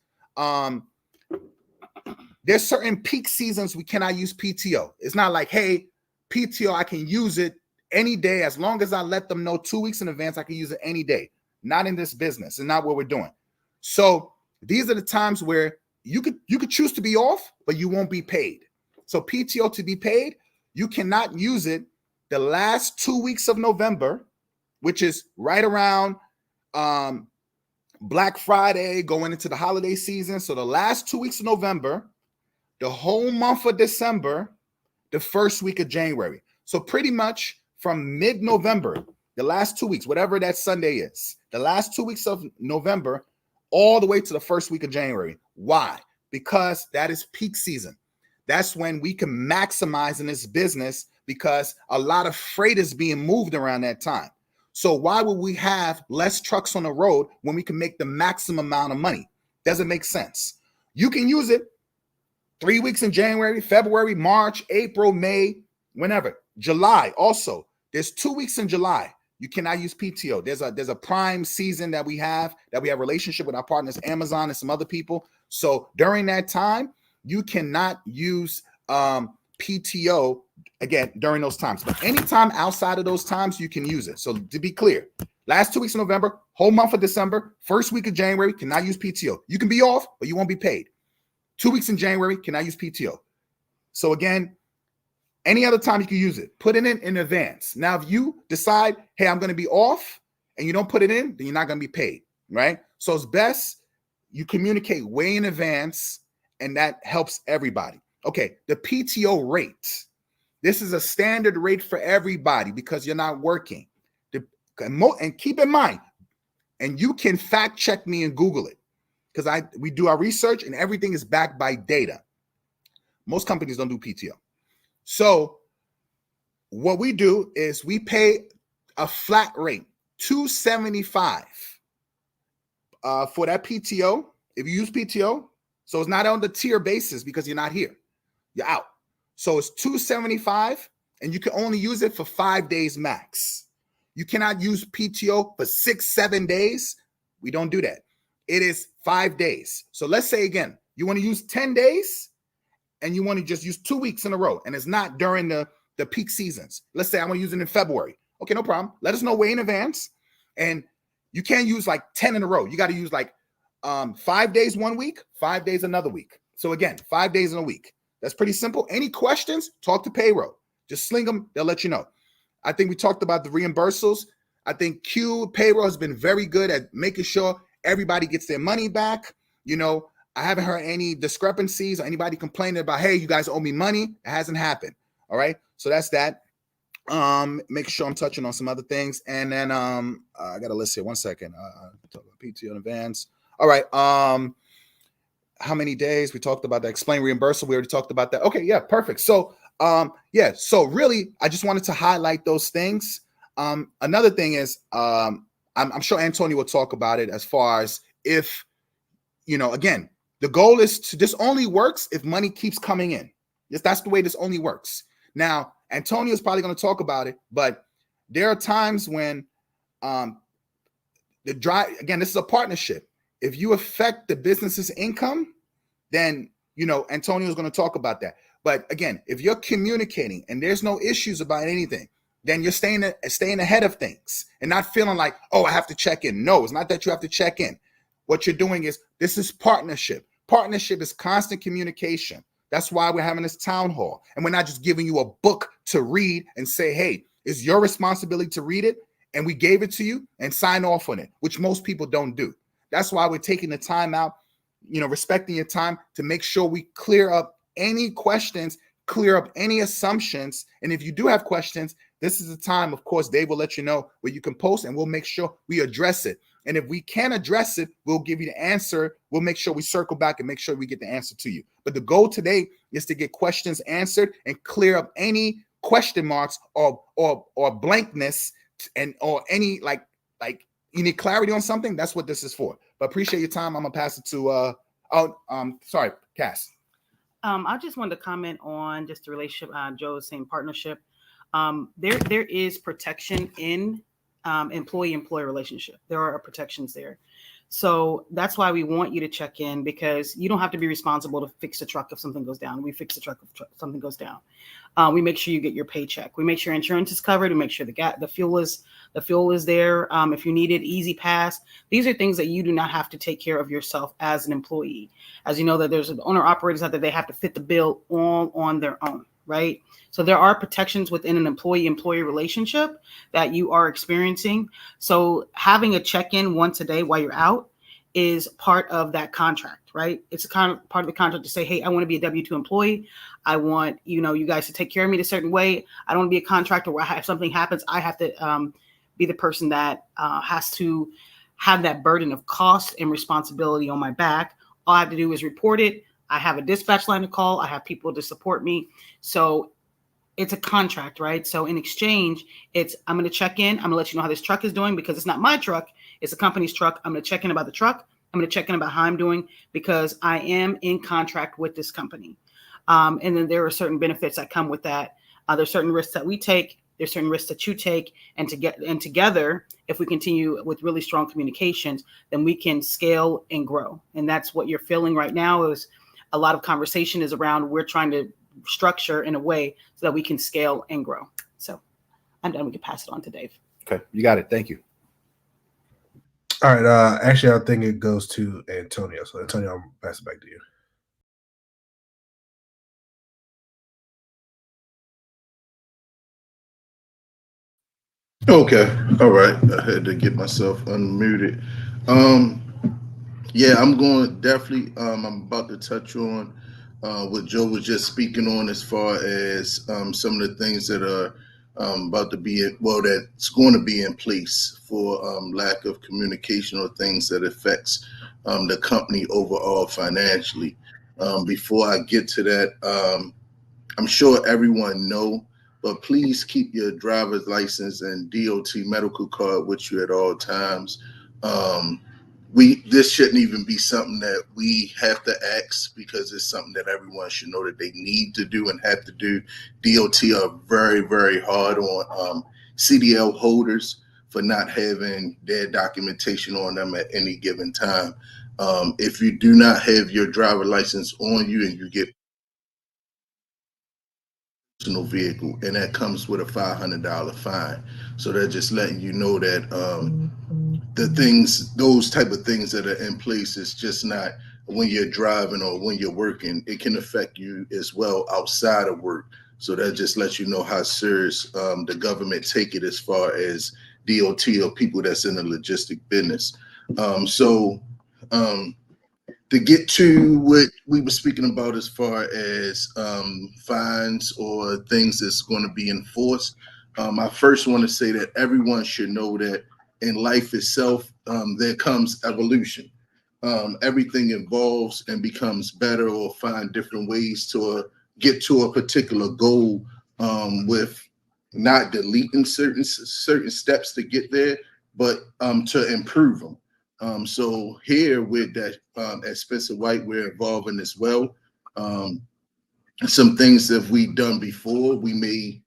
there's certain peak seasons we cannot use PTO. It's not like, hey, PTO, I can use it any day. As long as I let them know 2 weeks in advance, I can use it any day. Not in this business and not what we're doing. So these are the times where you could choose to be off, but you won't be paid. So PTO to be paid, you cannot use it the last 2 weeks of November, which is right around Black Friday, going into the holiday season. So the last 2 weeks of November, the whole month of December, the first week of January. So pretty much from mid-November, the last 2 weeks, whatever that Sunday is, the last 2 weeks of November, all the way to the first week of January. Why? Because that is peak season. That's when we can maximize in this business because a lot of freight is being moved around that time. So why would we have less trucks on the road when we can make the maximum amount of money? Doesn't make sense. You can use it 3 weeks in January, February, March, April, May, whenever. July also. There's 2 weeks in July. You cannot use PTO. There's a prime season that we have relationship with our partners, Amazon and some other people. So during that time, you cannot use PTO again during those times. But anytime outside of those times, you can use it. So to be clear, last 2 weeks of November, whole month of December, first week of January, cannot use PTO. You can be off, but you won't be paid. 2 weeks in January, cannot use PTO. So again, Any other time you can use it. Put it in advance. Now, if you decide, hey, I'm going to be off, and you don't put it in, then you're not going to be paid, right? So it's best you communicate way in advance, and that helps everybody. Okay, the PTO rate. This is a standard rate for everybody because you're not working. And keep in mind, and you can fact check me and Google it because we do our research and everything is backed by data. Most companies don't do PTO. So what we do is we pay a flat rate, $275 for that PTO. If you use PTO, so it's not on the tier basis because you're not here, you're out. So it's $275, and you can only use it for 5 days max. You cannot use PTO for 6-7 days. We don't do that. It is 5 days. So let's say again, you want to use 10 days, and you want to just use 2 weeks in a row, and it's not during the peak seasons. Let's say I want to use it in February. Okay, no problem. Let us know way in advance, and you can't use like 10 in a row. You got to use like 5 days 1 week, 5 days another week. So again, 5 days in a week. That's pretty simple. Any questions, talk to payroll. Just sling them. They'll let you know. I think we talked about the reimbursals. I think payroll has been very good at making sure everybody gets their money back. You know, I haven't heard any discrepancies or anybody complaining about, hey, you guys owe me money. It hasn't happened. All right. So that's that. Make sure I'm touching on some other things. And then I got a list here. 1 second. Talk about PTO in advance. All right. How many days? We talked about that. Explain reimbursal. We already talked about that. Okay, yeah, perfect. So so really, I just wanted to highlight those things. Another thing is, I'm sure Antonio will talk about it as far as if, again, the goal is to, this only works if money keeps coming in. Yes, that's the way this only works. Now, Antonio is probably going to talk about it, but there are times when again, this is a partnership. If you affect the business's income, then, Antonio is going to talk about that. But again, if you're communicating and there's no issues about anything, then you're staying ahead of things and not feeling like, oh, I have to check in. No, it's not that you have to check in. What you're doing is, this is partnership. Partnership is constant communication. That's why we're having this town hall. And we're not just giving you a book to read and say, hey, it's your responsibility to read it. And we gave it to you and sign off on it, which most people don't do. That's why we're taking the time out, respecting your time to make sure we clear up any questions, clear up any assumptions. And if you do have questions, this is the time, of course, Dave will let you know where you can post and we'll make sure we address it. And if we can address it, we'll give you the answer. We'll make sure we circle back and make sure we get the answer to you. But the goal today is to get questions answered and clear up any question marks or blankness or any like you need clarity on something. That's what this is for. But appreciate your time. I'm gonna pass it to sorry, Cass. I just wanted to comment on just the relationship. Joe was saying partnership. There is protection in employee-employee relationship. There are protections there. So that's why we want you to check in, because you don't have to be responsible to fix the truck if something goes down. We fix the truck if something goes down. We make sure you get your paycheck. We make sure insurance is covered. We make sure the fuel is there. If you need it, Easy Pass. These are things that you do not have to take care of yourself as an employee. As you know, that there's owner operators out there, they have to fit the bill all on their own, right? So there are protections within an employee-employee relationship that you are experiencing. So having a check-in once a day while you're out is part of that contract, right? It's a kind of part of the contract to say, hey, I want to be a W-2 employee. I want, you guys to take care of me a certain way. I don't want to be a contractor where if something happens, I have to be the person that has to have that burden of cost and responsibility on my back. All I have to do is report it. I have a dispatch line to call. I have people to support me. So it's a contract, right? So in exchange, I'm going to check in. I'm going to let you know how this truck is doing, because it's not my truck. It's a company's truck. I'm going to check in about the truck. I'm going to check in about how I'm doing, because I am in contract with this company. And then there are certain benefits that come with that. There's certain risks that we take. There's certain risks that you take. And together, if we continue with really strong communications, then we can scale and grow. And that's what you're feeling right now. Is a lot of conversation is around, we're trying to structure in a way so that we can scale and grow. So I'm done. We can pass it on to Dave. Okay, you got it. Thank you. All right. Actually, I think it goes to Antonio. So Antonio, I'll pass it back to you. Okay, all right. I had to get myself unmuted. Yeah, I'm going definitely. I'm about to touch on what Joe was just speaking on as far as some of the things that are about to be that's going to be in place for lack of communication or things that affects the company overall financially. Before I get to that, I'm sure everyone know, but please keep your driver's license and DOT medical card with you at all times. Um, this shouldn't even be something that we have to ask because it's something that everyone should know that they need to do and have to do. DOT are very, very hard on CDL holders for not having their documentation on them at any given time. If you do not have your driver license on you and you get personal vehicle, and that comes with a $500 fine. So they're just letting you know that those type of things that are in place is just not when you're driving or when you're working. It can affect you as well outside of work. So that just lets you know how serious the government take it as far as DOT or people that's in the logistic business. So to get to what we were speaking about as far as fines or things that's going to be enforced, I first want to say that everyone should know that in life itself, there comes evolution. Everything evolves and becomes better or find different ways to get to a particular goal with not deleting certain steps to get there, but to improve them. So here with that at Spencer White, we're involving as well. Um, some things that we've done before, we may,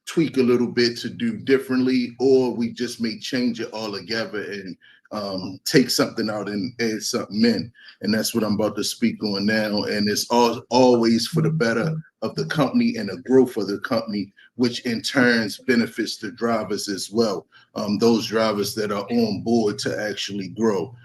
tweak a little bit to do differently, or we just may change it all together and take something out and add something in. And that's what I'm about to speak on now. And it's always for the better of the company and the growth of the company, which in turns benefits the drivers as well. Those drivers that are on board to actually grow.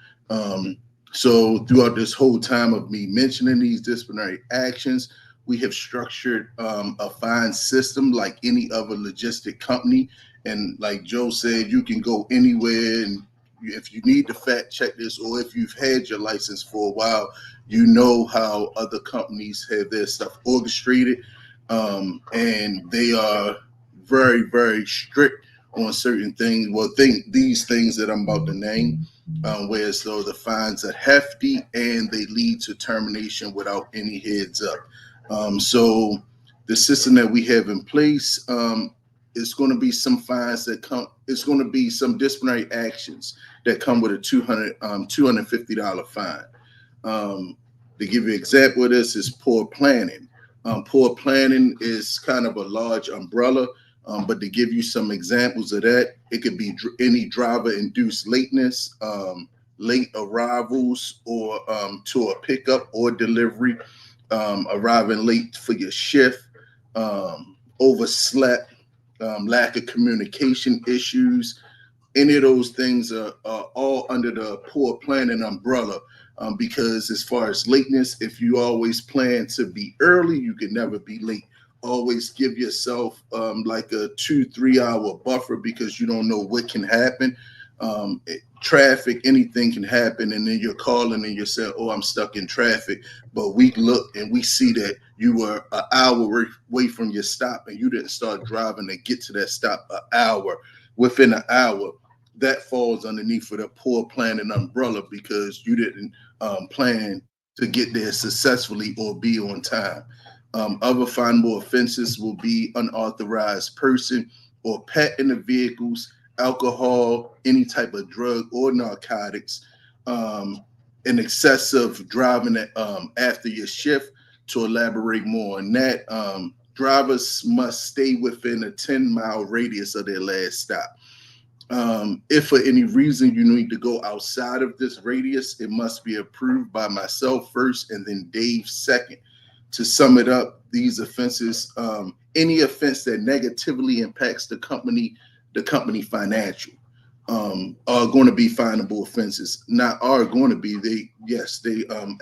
So throughout this whole time of me mentioning these disciplinary actions, we have structured a fine system like any other logistic company. And like Joe said, you can go anywhere, and if you need to fact check this, or if you've had your license for a while, you know how other companies have their stuff orchestrated. And they are very, very strict on certain things. Well, these things that I'm about to name, whereas though the fines are hefty and they lead to termination without any heads up. So the system that we have in place is going to be some fines that come. It's going to be some disciplinary actions that come with a $250 fine. To give you an example of this is poor planning. Poor planning is kind of a large umbrella, but to give you some examples of that, it could be any driver-induced lateness, late arrivals, or to a pickup or delivery, arriving late for your shift, overslept, lack of communication issues. Any of those things are all under the poor planning umbrella. Because as far as lateness, if you always plan to be early, you can never be late. Always give yourself like a 2-3 hour buffer because you don't know what can happen. Traffic, anything can happen, and then you're calling and you're saying, "Oh, I'm stuck in traffic." But we look and we see that you were an hour away from your stop, and you didn't start driving to get to that stop an hour. Within an hour, that falls underneath for the poor planning umbrella because you didn't plan to get there successfully or be on time. Other finable offenses will be unauthorized person or pet in the vehicles, alcohol, any type of drug or narcotics, and excessive driving after your shift. To elaborate more on that, drivers must stay within a 10-mile radius of their last stop. If for any reason you need to go outside of this radius, it must be approved by myself first and then Dave second. To sum it up, these offenses, any offense that negatively impacts the company financial, are going to be finable offenses. Not are going to be, they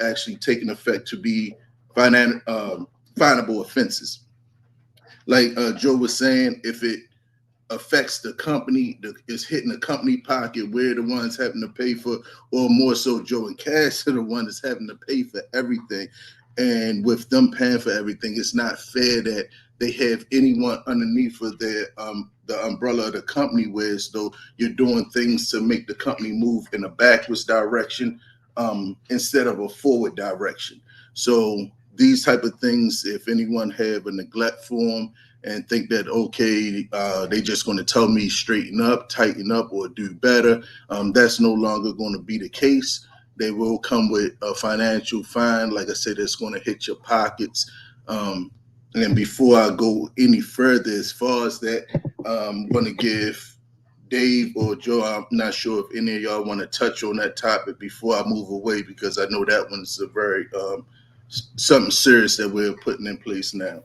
actually take an effect to be finable offenses. Like Joe was saying, if it affects the company, is hitting the company pocket. We're the ones having to pay for, or more so Joe and Cash are the one that's having to pay for everything. And with them paying for everything, it's not fair that they have anyone underneath of their the umbrella of the company, whereas though you're doing things to make the company move in a backwards direction instead of a forward direction. So these type of things, if anyone have a neglect for them and think that, okay, they just going to tell me straighten up, tighten up, or do better, that's no longer going to be the case. They will come with a financial fine. Like I said, it's going to hit your pockets. And before I go any further, as far as that, I'm going to give Dave or Joe, I'm not sure if any of y'all want to touch on that topic before I move away, because I know that one's a very something serious that we're putting in place now.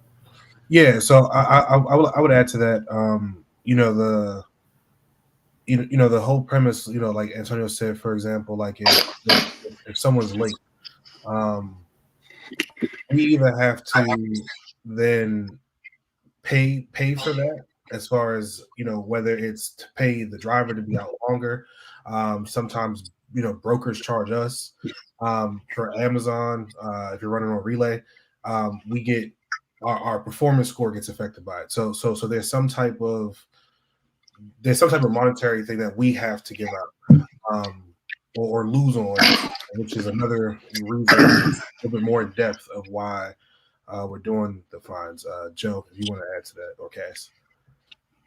Yeah, so I would add to that. The the whole premise, like Antonio said, for example, like if someone's late, we either have to then pay for that, as far as whether it's to pay the driver to be out longer. Sometimes brokers charge us. For Amazon, if you're running on Relay, we get our performance score gets affected by it. So there's some type of monetary thing that we have to give out, or lose on, which is another reason a little bit more in depth of why we're doing the fines. Joe, if you want to add to that, or Cass,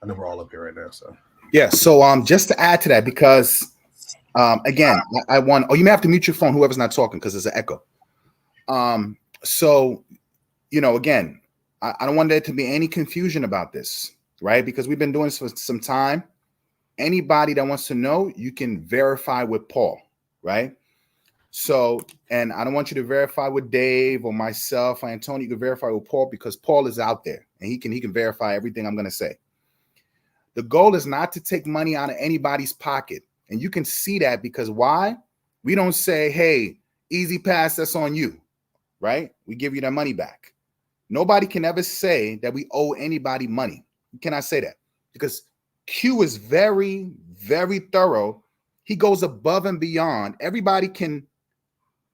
I know we're all up here right now. So yeah. So just to add to that, because again, I want. Oh, you may have to mute your phone, whoever's not talking, because there's an echo. So again, I don't want there to be any confusion about this, right? Because we've been doing this for some time. Anybody that wants to know, you can verify with Paul, right? So, and I don't want you to verify with Dave or myself or Antonio. You can verify with Paul, because Paul is out there and he can verify everything I'm going to say. The goal is not to take money out of anybody's pocket. And you can see that because why? We don't say, hey, Easy Pass, that's on you, right? We give you that money back. Nobody can ever say that we owe anybody money. You cannot say that, because Q is very, very thorough. He goes above and beyond. Everybody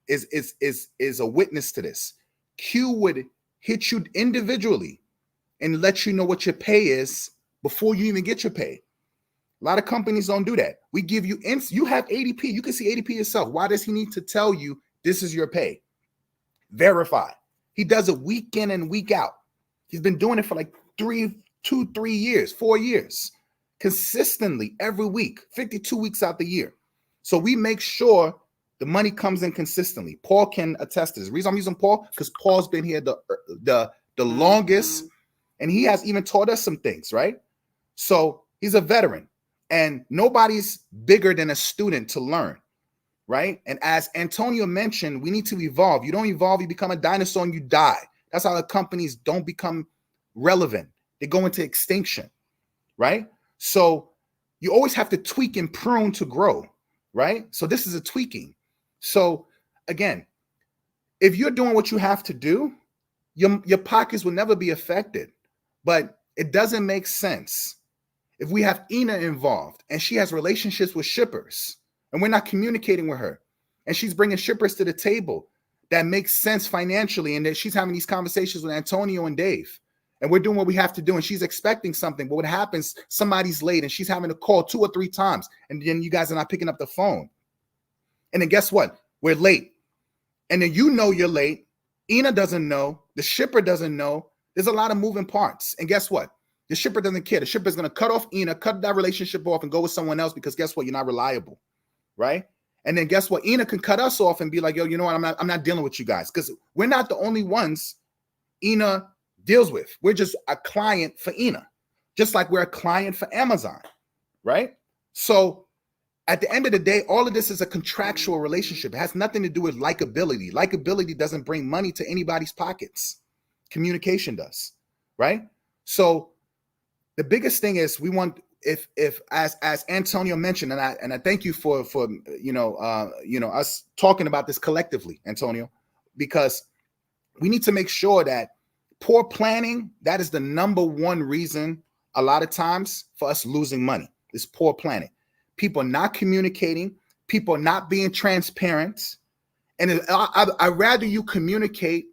is a witness to this. Q would hit you individually and let you know what your pay is before you even get your pay. A lot of companies don't do that. We give you you have ADP. You can see ADP yourself. Why does he need to tell you this is your pay? Verify. He does it week in and week out. He's been doing it for like 3 years, 4 years, consistently every week, 52 weeks out the year. So we make sure the money comes in consistently. Paul can attest to this. The reason I'm using Paul, because Paul's been here the longest, and he has even taught us some things, right? So he's a veteran, and nobody's bigger than a student to learn, right? And as Antonio mentioned, we need to evolve. You don't evolve, you become a dinosaur and you die. That's how the companies don't become relevant. They go into extinction, right? So you always have to tweak and prune to grow, right? So this is a tweaking. So again, if you're doing what you have to do, your pockets will never be affected. But it doesn't make sense if we have Ina involved and she has relationships with shippers and we're not communicating with her and she's bringing shippers to the table that makes sense financially, and that she's having these conversations with Antonio and Dave, and we're doing what we have to do, and she's expecting something. But what happens, somebody's late and she's having to call 2 or 3 times, and then you guys are not picking up the phone. And then guess what? We're late. And then you're late. Ina doesn't know. The shipper doesn't know. There's a lot of moving parts. And guess what? The shipper doesn't care. The shipper is going to cut off Ina, cut that relationship off, and go with someone else, because guess what? You're not reliable, right? And then guess what? Ina can cut us off and be like, yo, you know what? I'm not dealing with you guys, because we're not the only ones Ina deals with. We're just a client for Ina, just like we're a client for Amazon, right? So at the end of the day, all of this is a contractual relationship. It has nothing to do with likability. Likability doesn't bring money to anybody's pockets. Communication does, right? So the biggest thing is we want, if as Antonio mentioned, and I thank you for us talking about this collectively, Antonio, because we need to make sure that poor planning, that is the number one reason a lot of times for us losing money. It's poor planning. People not communicating, people not being transparent. And I'd rather you communicate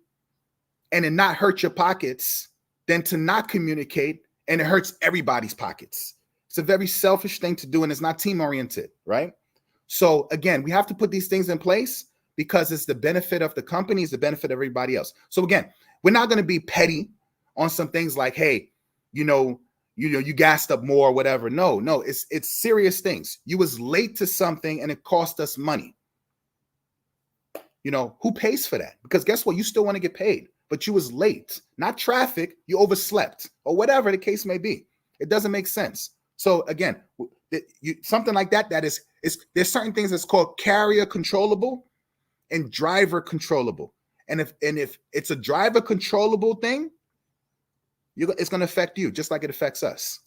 and it not hurt your pockets than to not communicate and it hurts everybody's pockets. It's a very selfish thing to do, and it's not team oriented, right? So again, we have to put these things in place because it's the benefit of the company, it's the benefit of everybody else. So again, we're not going to be petty on some things like, hey, you gassed up more or whatever. No, it's serious things. You was late to something and it cost us money. Who pays for that? Because guess what? You still want to get paid, but you was late, not traffic. You overslept or whatever the case may be. It doesn't make sense. So again, something like that, there's certain things that's called carrier controllable and driver controllable. And if it's a driver controllable thing, it's going to affect you just like it affects us.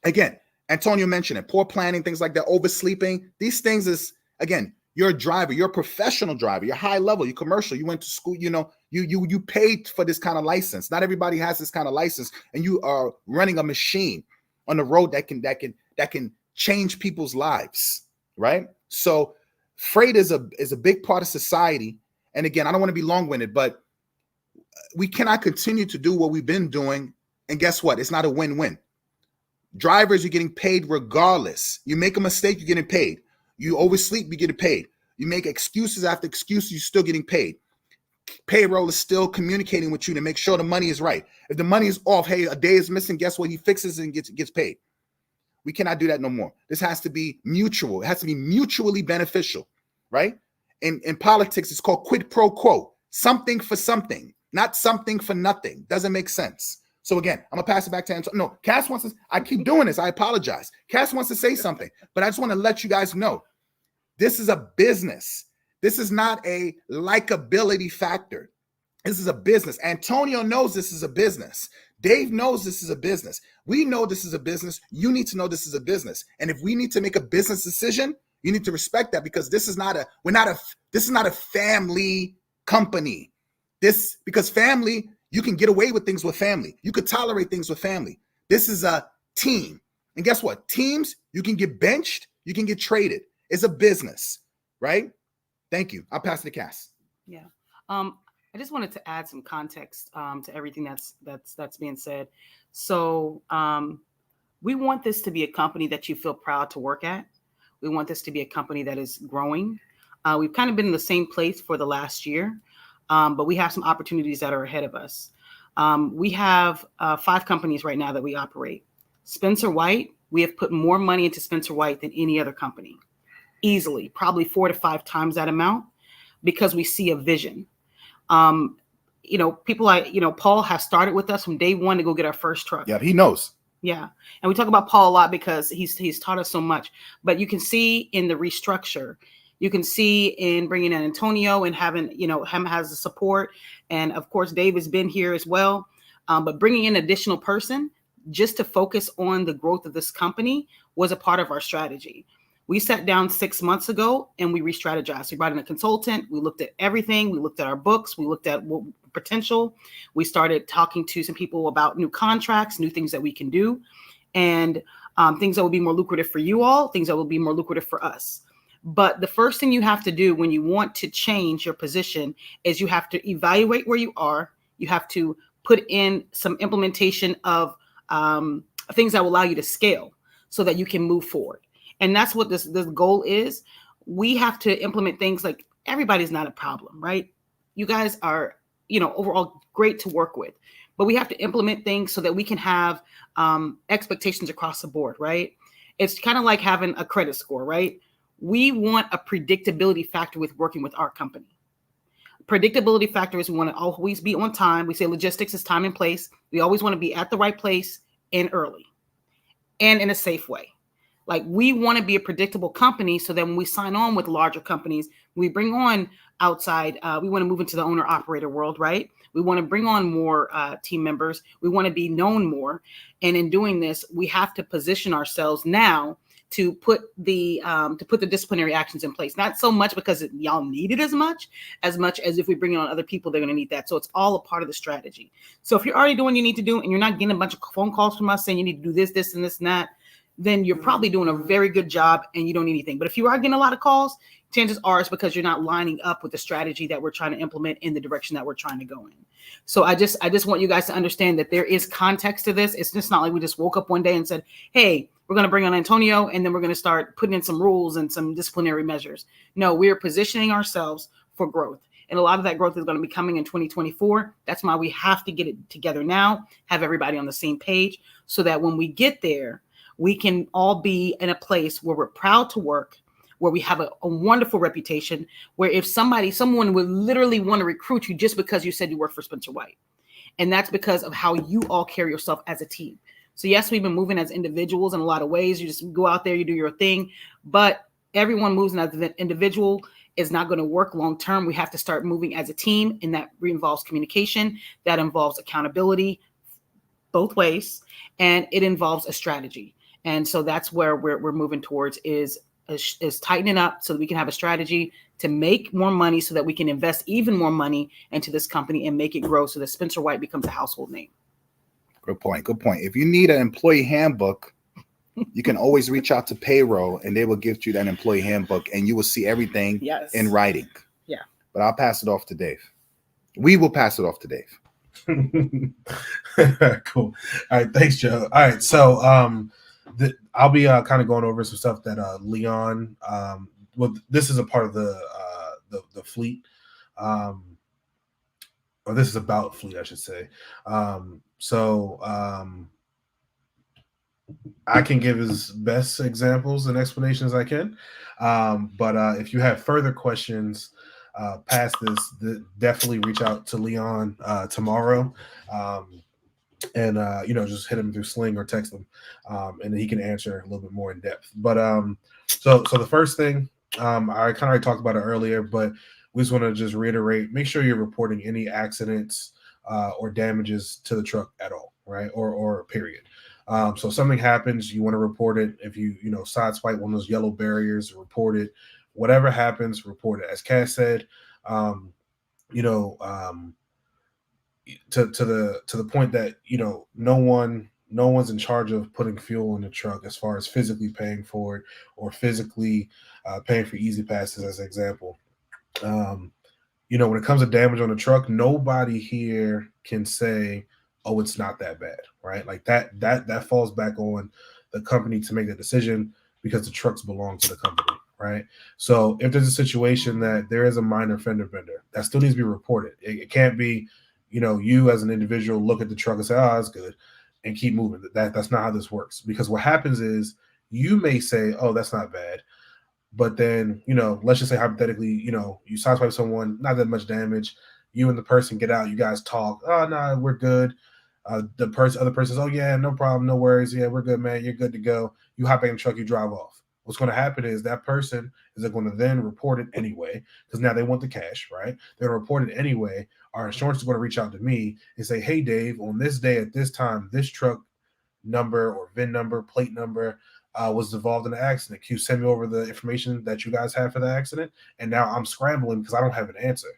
Again, Antonio mentioned it, poor planning, things like that, oversleeping. These things is, again, you're a driver, you're a professional driver, you're high level, you're commercial, you went to school, you paid for this kind of license. Not everybody has this kind of license, and you are running a machine on the road that can change people's lives, right? So freight is a big part of society. And again, I don't want to be long-winded, but we cannot continue to do what we've been doing. And guess what? It's not a win-win. Drivers, you're getting paid regardless. You make a mistake, you're getting paid. You oversleep, you're getting paid. You make excuses after excuses, you're still getting paid. Payroll is still communicating with you to make sure the money is right. If the money is off, hey, a day is missing, guess what? He fixes it and gets paid. We cannot do that no more. This has to be mutual. It has to be mutually beneficial, right? In politics, it's called quid pro quo. Something for something, not something for nothing. Doesn't make sense. So again, I'm gonna pass it back to Antonio. No, Cass wants to. I keep doing this. I apologize. Cass wants to say something, but I just want to let you guys know this is a business. This is not a likability factor. This is a business. Antonio knows this is a business. Dave knows this is a business. We know this is a business. You need to know this is a business. And if we need to make a business decision, you need to respect that, because this is not a family company. Because family, you can get away with things with family. You could tolerate things with family. This is a team. And guess what? Teams, you can get benched, you can get traded. It's a business, right? Thank you. I'll pass it to Cass. Yeah. I just wanted to add some context to everything that's being said. So we want this to be a company that you feel proud to work at. We want this to be a company that is growing. We've kind of been in the same place for the last year, but we have some opportunities that are ahead of us. We have 5 companies right now that we operate. Spencer White, we have put more money into Spencer White than any other company. Easily, probably 4 to 5 times that amount, because we see a vision. People like, Paul has started with us from day one to go get our first truck. Yeah, he knows. Yeah. And we talk about Paul a lot because he's taught us so much, but you can see in the restructure, you can see in bringing in Antonio and having, him has the support. And of course, Dave has been here as well. But bringing in an additional person just to focus on the growth of this company was a part of our strategy. We sat down 6 months ago and we re-strategized. We brought in a consultant. We looked at everything. We looked at our books. We looked at what potential. We started talking to some people about new contracts, new things that we can do, and things that will be more lucrative for you all, things that will be more lucrative for us. But the first thing you have to do when you want to change your position is you have to evaluate where you are. You have to put in some implementation of things that will allow you to scale so that you can move forward. And that's what this goal is. We have to implement things like everybody's not a problem, right? You guys are, overall great to work with, but we have to implement things so that we can have expectations across the board, right? It's kind of like having a credit score, right? We want a predictability factor with working with our company. Predictability factor is we want to always be on time. We say logistics is time and place. We always want to be at the right place and early and in a safe way. Like, we want to be a predictable company so that when we sign on with larger companies, we bring on outside, we want to move into the owner operator world, right? We want to bring on more team members. We want to be known more. And in doing this, we have to position ourselves now to put the disciplinary actions in place. Not so much because y'all need it as much as if we bring on other people, they're going to need that. So it's all a part of the strategy. So if you're already doing what you need to do and you're not getting a bunch of phone calls from us saying you need to do this, this, and this and that, then you're probably doing a very good job and you don't need anything. But if you are getting a lot of calls, chances are it's because you're not lining up with the strategy that we're trying to implement in the direction that we're trying to go in. So I just want you guys to understand that there is context to this. It's just not like we just woke up one day and said, hey, we're going to bring on Antonio and then we're going to start putting in some rules and some disciplinary measures. No, we're positioning ourselves for growth. And a lot of that growth is going to be coming in 2024. That's why we have to get it together now, have everybody on the same page so that when we get there, we can all be in a place where we're proud to work, where we have a wonderful reputation, where if someone would literally want to recruit you just because you said you work for Spencer White. And that's because of how you all carry yourself as a team. So yes, we've been moving as individuals in a lot of ways. You just go out there, you do your thing, but everyone moves as an individual is not going to work long-term. We have to start moving as a team, and that involves communication, that involves accountability both ways, and it involves a strategy. And so that's where we're moving towards is tightening up so that we can have a strategy to make more money so that we can invest even more money into this company and make it grow so that Spencer White becomes a household name. Good point. Good point. If you need an employee handbook, you can always reach out to payroll and they will give you that employee handbook and you will see everything in writing. Yeah. But I'll pass it off to Dave. We will pass it off to Dave. Cool. All right. Thanks, Joe. All right. So I'll be kind of going over some stuff that Leon. Well, this is a part of the fleet, or this is about fleet, I should say. I can give as best examples and explanations I can, but if you have further questions past this, definitely reach out to Leon tomorrow. And just hit him through Sling or text him, and he can answer a little bit more in depth. But so the first thing, I kind of already talked about it earlier, but we just want to just reiterate: make sure you're reporting any accidents or damages to the truck at all, right? Or period. So if something happens, you want to report it. If you sideswipe one of those yellow barriers, report it. Whatever happens, report it. As Cass said, to the point that no one's in charge of putting fuel in the truck as far as physically paying for it or physically paying for easy passes as an example. When it comes to damage on the truck, nobody here can say, oh, it's not that bad, right? Like that falls back on the company to make the decision because the trucks belong to the company, right? So if there's a situation that there is a minor fender bender, that still needs to be reported. It can't be you as an individual look at the truck and say, oh, that's good, and keep moving. That's not how this works. Because what happens is you may say, oh, that's not bad. But then, let's just say hypothetically, you sideswipe someone, not that much damage. You and the person get out, you guys talk. Oh, no, we're good. The other person says, oh, yeah, no problem, no worries. Yeah, we're good, man. You're good to go. You hop back in the truck, you drive off. What's going to happen is that person is going to then report it anyway, because now they want the cash, right? They're going to report it anyway. Our insurance is going to reach out to me and say, hey, Dave, on this day at this time, this truck number or VIN number, plate number was involved in an accident. Can you send me over the information that you guys have for the accident? And now I'm scrambling because I don't have an answer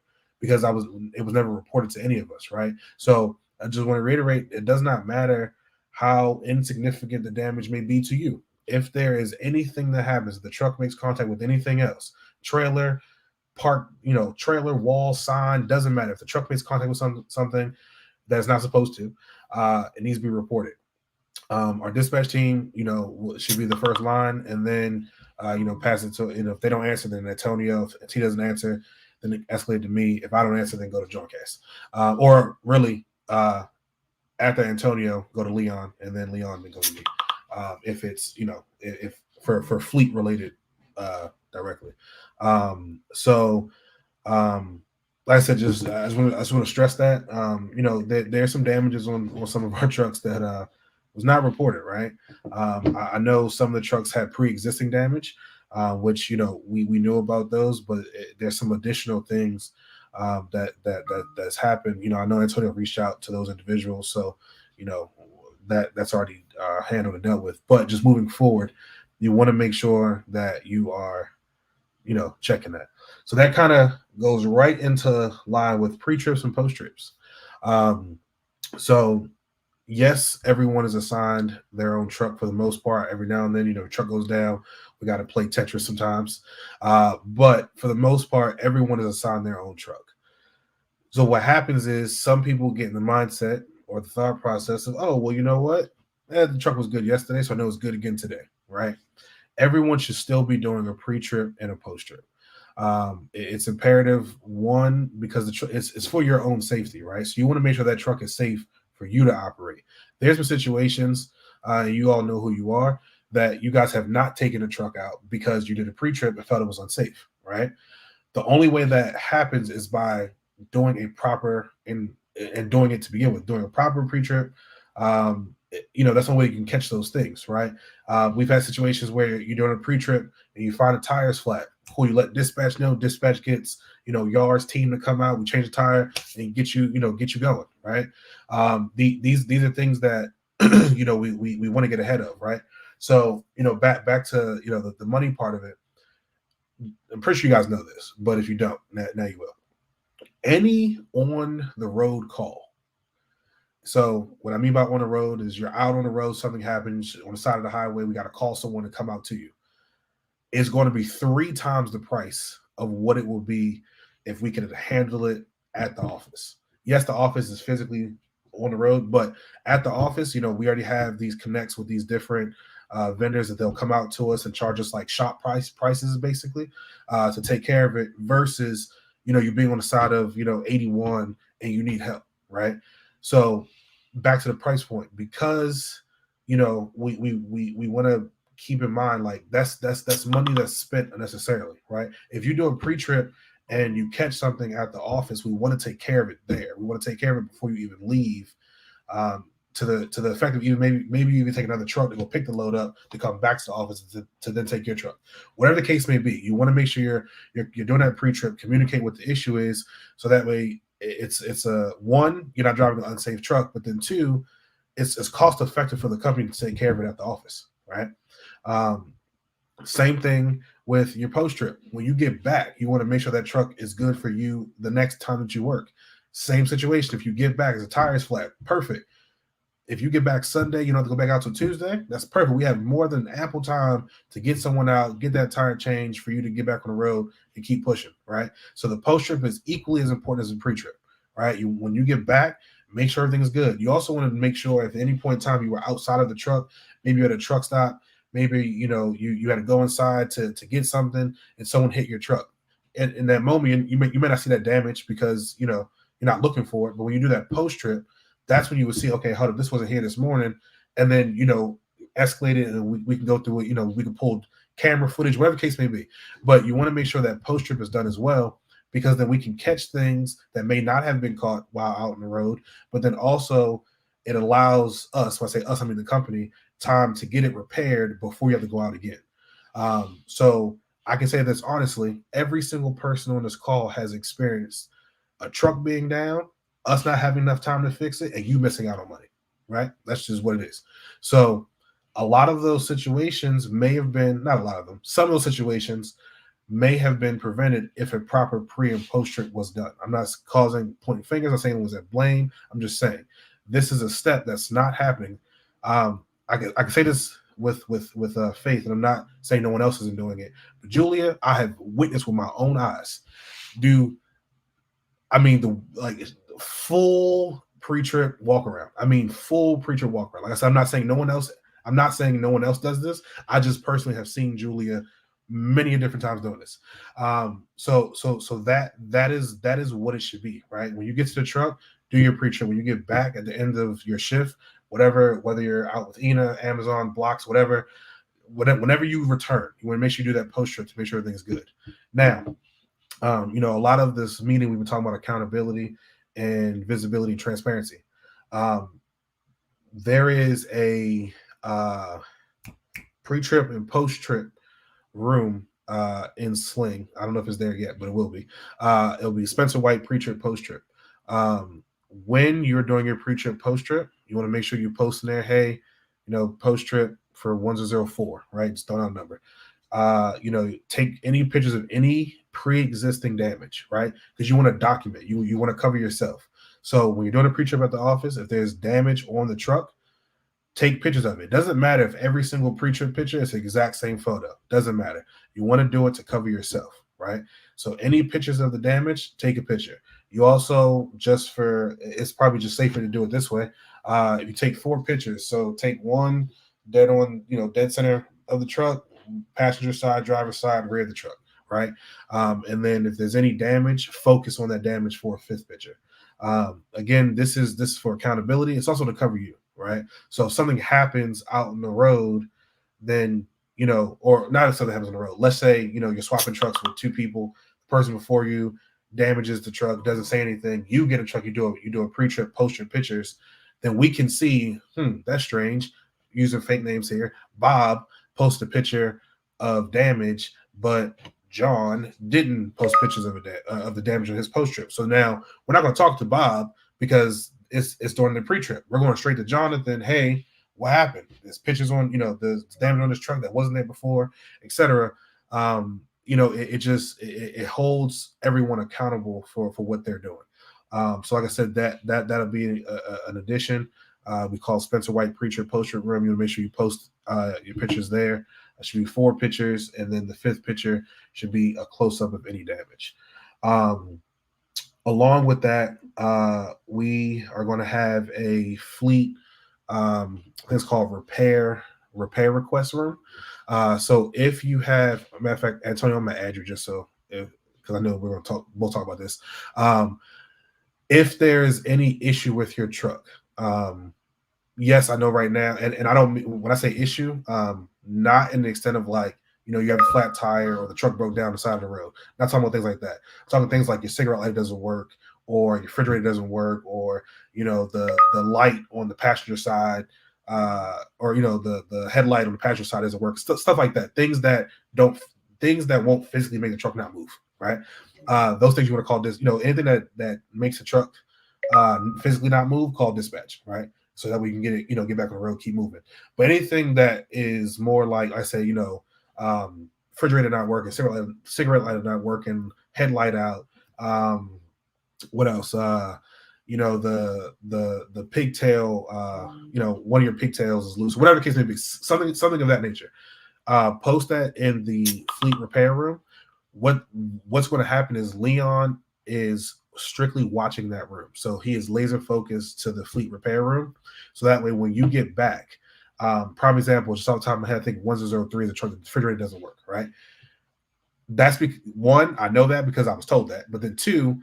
because it was never reported to any of us, right? So I just want to reiterate, it does not matter how insignificant the damage may be to you. If there is anything that happens, the truck makes contact with anything else, trailer, trailer, wall, sign, doesn't matter. If the truck makes contact with something that's not supposed to, it needs to be reported. Our dispatch team, should be the first line, and then, pass it to, if they don't answer, then Antonio. If he doesn't answer, then it escalate to me. If I don't answer, then go to Joncast. Or really, after Antonio, go to Leon, and then Leon then go to me. If it's, if for fleet related directly. Like I said, I just want to stress that, there's some damages on some of our trucks that was not reported, right? I know some of the trucks had pre-existing damage, which, we knew about those, but there's some additional things that's happened. I know Antonio reached out to those individuals, so, that's already handled and dealt with. But just moving forward, you want to make sure that you are, checking that. So that kind of goes right into line with pre-trips and post-trips. So yes, everyone is assigned their own truck for the most part. Every now and then, truck goes down. We got to play Tetris sometimes. But for the most part, everyone is assigned their own truck. So what happens is some people get in the mindset or the thought process of, oh, well, you know what? The truck was good yesterday, so I know it's good again today, right? Everyone should still be doing a pre-trip and a post-trip. It's imperative, one, because it's for your own safety, right? So you want to make sure that truck is safe for you to operate. There's been situations, you all know who you are, that you guys have not taken a truck out because you did a pre-trip and felt it was unsafe, right? The only way that happens is by doing a proper and doing it to begin with, doing a proper pre-trip. That's the way you can catch those things, right? We've had situations where you're doing a pre-trip and you find the tires flat. Cool, you let dispatch know. Dispatch gets Yards team to come out. We change the tire and get you going, right? These are things that we want to get ahead of, right? So back to the money part of it. I'm pretty sure you guys know this, but if you don't, now you will. Any on the road call. So what I mean by on the road is you're out on the road, something happens on the side of the highway, we got to call someone to come out to you. It's going to be 3 times the price of what it will be if we could handle it at the office. Yes, the office is physically on the road, but at the office, we already have these connects with these different vendors that they'll come out to us and charge us like shop prices basically to take care of it versus, you being on the side of, 81 and you need help, right? So back to the price point, because, we want to keep in mind, like that's money that's spent unnecessarily, right? If you do a pre-trip and you catch something at the office, we want to take care of it there. We want to take care of it before you even leave, to the effect of even maybe you even take another truck to go pick the load up to come back to the office to then take your truck. Whatever the case may be, you want to make sure you're doing that pre-trip, communicate what the issue is, so that way it's a one, you're not driving an unsafe truck, but then 2, it's cost effective for the company to take care of it at the office, right? Same thing with your post trip. When you get back, you want to make sure that truck is good for you the next time that you work. Same situation. If you get back, the tire is flat, perfect. If you get back Sunday, you don't have to go back out till Tuesday. That's perfect. We have more than ample time to get someone out, get that tire changed for you to get back on the road and keep pushing, right? So the post trip is equally as important as the pre trip, right? When you get back, make sure everything's good. You also want to make sure if at any point in time you were outside of the truck, maybe you're at a truck stop, maybe you had to go inside to get something and someone hit your truck. And in that moment, you may not see that damage because you're not looking for it. But when you do that post trip, that's when you would see, okay, hold up, this wasn't here this morning, and then escalate it, and we can go through it. We can pull camera footage, whatever the case may be. But you want to make sure that post trip is done as well, because then we can catch things that may not have been caught while out on the road. But then also it allows us, when I say us, I mean the company, time to get it repaired before you have to go out again. So I can say this honestly, every single person on this call has experienced a truck being down, us not having enough time to fix it, and you missing out on money, right? That's just what it is. So a lot of those situations may have been, not a lot of them, some of those situations may have been prevented if a proper pre and post trip was done. I'm not pointing fingers. I'm saying it was at blame. I'm just saying this is a step that's not happening. I can say this with faith, and I'm not saying no one else isn't doing it. But Julia, I have witnessed with my own eyes. Full pre-trip walk around. Full pre-trip walk around. Like I said, I'm not saying no one else does this. I just personally have seen Julia many different times doing this. So that is what it should be, right? When you get to the truck, do your pre-trip. When you get back at the end of your shift, whether you're out with Ina, Amazon, Blocks, whenever you return, you want to make sure you do that post trip to make sure everything's good. Now, a lot of this meeting we've been talking about accountability and visibility and transparency. There is a pre-trip and post-trip room in Sling. I don't know if it's there yet, but it will be. It'll be Spencer White pre-trip, post-trip. When you're doing your pre-trip, post-trip, you want to make sure you post in there, hey, post-trip for 1004, right? Just throwing out a number. Take any pictures of any pre-existing damage, right? Because you want to document, you want to cover yourself. So when you're doing a pre-trip at the office, if there's damage on the truck, take pictures of it. Doesn't matter if every single pre-trip picture is the exact same photo. Doesn't matter. You want to do it to cover yourself, right? So any pictures of the damage, take a picture. You also, it's probably just safer to do it this way. If you take 4 pictures, so take one dead center of the truck, passenger side, driver side, rear of the truck, right? And then if there's any damage, focus on that damage for a 5th picture. Again, this is for accountability. It's also to cover you, right? So if something happens out on the road, then or not if something happens on the road. Let's say you're swapping trucks with 2 people. The person before you damages the truck, doesn't say anything. You get a truck, you do a pre-trip, post your pictures. Then we can see, that's strange. Using fake names here. Bob post a picture of damage, but John didn't post pictures of the damage on his post trip. So now we're not going to talk to Bob because it's during the pre-trip. We're going straight to Jonathan. Hey, what happened? There's pictures on, the damage on this truck that wasn't there before, etc. It holds everyone accountable for what they're doing. So like I said, that'll be an addition. We call Spencer White pre-trip, post-trip room. You want to make sure you post your pictures there. It should be 4 pictures, and then the 5th picture should be a close-up of any damage. Along with that, we are going to have a fleet. I think it's called repair request room. So if you have, a matter of fact, Antonio, I'm gonna add you just so because I know we'll talk about this. If there's any issue with your truck, yes, I know right now, and I don't, when I say issue, not in the extent of like, you have a flat tire or the truck broke down the side of the road. Not talking about things like that. I'm talking things like your cigarette light doesn't work, or your refrigerator doesn't work, or the light on the passenger side, or the headlight on the passenger side doesn't work. Stuff like that. Things that won't physically make the truck not move. Right. Those things you want to call this. Anything that makes the truck physically not move, call dispatch. Right. So that we can get it, get back on the road, keep moving. But anything that is more like I say, refrigerator not working, cigarette light not working, headlight out. What else? The pigtail. One of your pigtails is loose. Whatever the case may be, something of that nature. Post that in the fleet repair room. What's going to happen is Leon is strictly watching that room, so he is laser focused to the fleet repair room. So that way, when you get back, prime example, just off the top of my head, I think 1003 is the truck. The refrigerator doesn't work, right? That's one, I know that because I was told that. But then 2,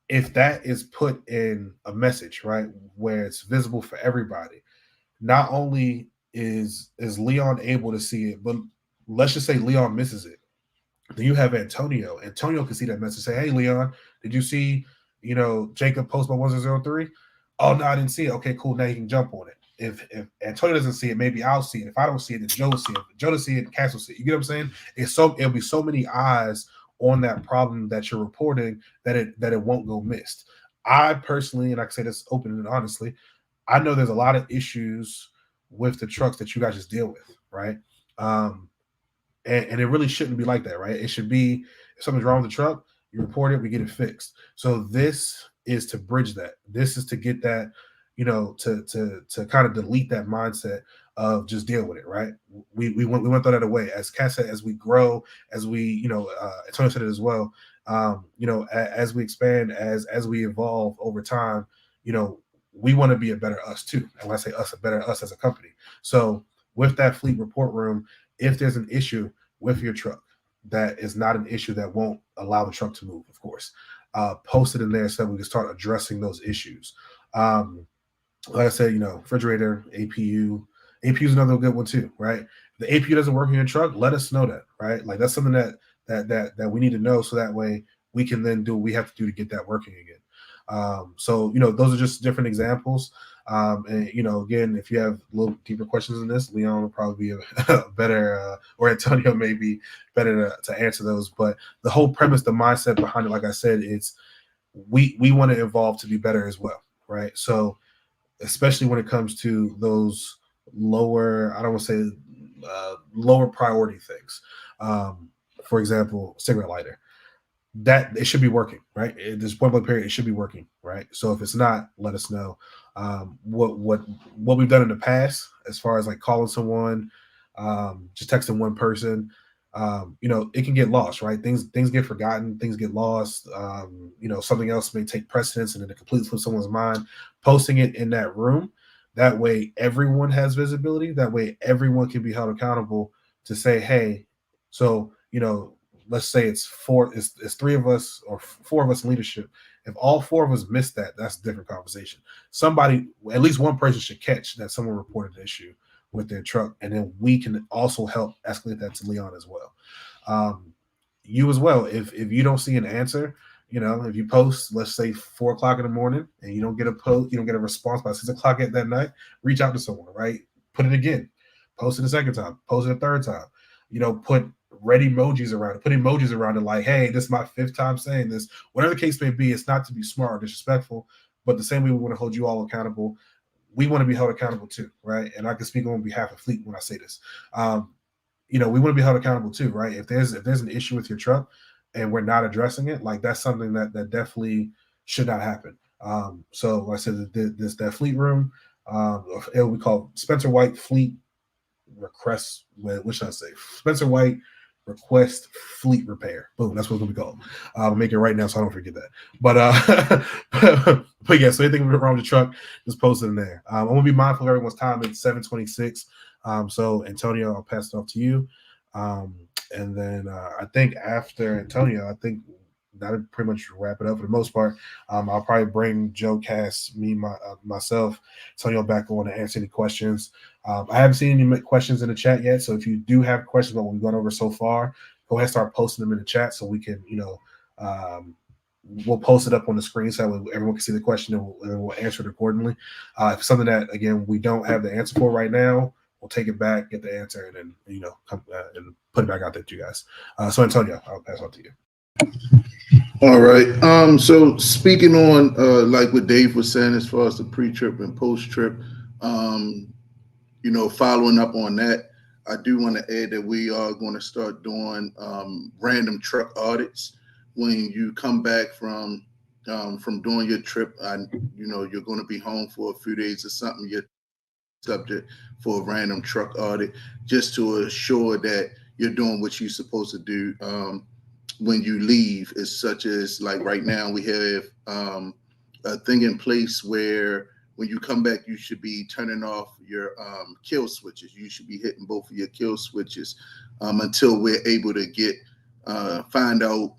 if that is put in a message, right, where it's visible for everybody, not only is Leon able to see it, but let's just say Leon misses it. Then you have Antonio. Antonio can see that message. Say, hey, Leon, did you see, Jacob post by 1003? Oh, no, I didn't see it. Okay, cool. Now you can jump on it. If Antonio doesn't see it, maybe I'll see it. If I don't see it, then Joe will see it. If Joe doesn't see it, Cass will see it. You get what I'm saying? It'll be so many eyes on that problem that you're reporting that it won't go missed. I personally, and I can say this openly and honestly, I know there's a lot of issues with the trucks that you guys just deal with, right? And it really shouldn't be like that, right? It should be, if something's wrong with the truck, you report it, we get it fixed. So this is to bridge that. This is to get that, to kind of delete that mindset of just deal with it, right? We went throw that away. As Cass said, as we grow, as we, Antonio said it as well, as we expand, as we evolve over time, we want to be a better us too. And when I say us, a better us as a company. So with that fleet report room, if there's an issue with your truck that is not an issue that won't allow the truck to move, of course, post it in there so we can start addressing those issues. Like I said, refrigerator, APU is another good one too, right? If the APU doesn't work in your truck, let us know that, right? Like that's something that we need to know, so that way we can then do what we have to do to get that working again. So those are just different examples. And again, if you have a little deeper questions in this, Leon will probably be a better, or Antonio may be better to answer those. But the whole premise, the mindset behind it, like I said, it's we want to evolve to be better as well, right? So especially when it comes to those lower, I don't want to say lower priority things. For example, cigarette lighter. That it should be working, right? At this point blank period, it should be working, right? So if it's not, let us know. What we've done in the past, as far as like calling someone, just texting one person, it can get lost, right? Things get forgotten, things get lost. Something else may take precedence, and then it completely slips someone's mind. Posting it in that room, that way everyone has visibility. That way everyone can be held accountable to say, hey, so let's say it's three of us or four of us in leadership. If all four of us miss that, that's a different conversation. Somebody, at least one person should catch that someone reported an issue with their truck, and then we can also help escalate that to Leon as well. You as well, if you don't see an answer, if you post, let's say 4 o'clock in the morning, and you don't get a response by 6 o'clock at that night, reach out to someone, right? Put it again, post it a second time, post it a third time, put red emojis around it, put emojis around it like, hey, this is my 5th time saying this. Whatever the case may be, it's not to be smart or disrespectful, but the same way we want to hold you all accountable, we want to be held accountable too, right? And I can speak on behalf of Fleet when I say this. We want to be held accountable too, right? If there's an issue with your truck and we're not addressing it, like that's something that definitely should not happen. So like I said, that Fleet room, it will be called Spencer White Fleet Request. What should I say? Spencer White Request Fleet Repair. Boom, that's what it's gonna be called. I'll make it right now so I don't forget that. But yeah, so anything wrong with the truck, just post it in there. I'm gonna be mindful of everyone's time. It's 7:26. So Antonio, I'll pass it off to you. And then I think after Antonio, I think that'll pretty much wrap it up for the most part. I'll probably bring Joe, Cass, myself, Antonio back on to answer any questions. I haven't seen any questions in the chat yet, so if you do have questions about what we've gone over so far, go ahead and start posting them in the chat so we can, we'll post it up on the screen so everyone can see the question and we'll answer it accordingly. If it's something that, again, we don't have the answer for right now, we'll take it back, get the answer, and then, come and put it back out there to you guys. So Antonio, I'll pass it on to you. All right. So speaking on like what Dave was saying as far as the pre-trip and post-trip, following up on that, I do want to add that we are going to start doing random truck audits when you come back from doing your trip. You're going to be home for a few days or something. You're subject for a random truck audit just to assure that you're doing what you're supposed to do when you leave. Is such as like right now we have a thing in place where when you come back, you should be turning off your kill switches. You should be hitting both of your kill switches until we're able to find out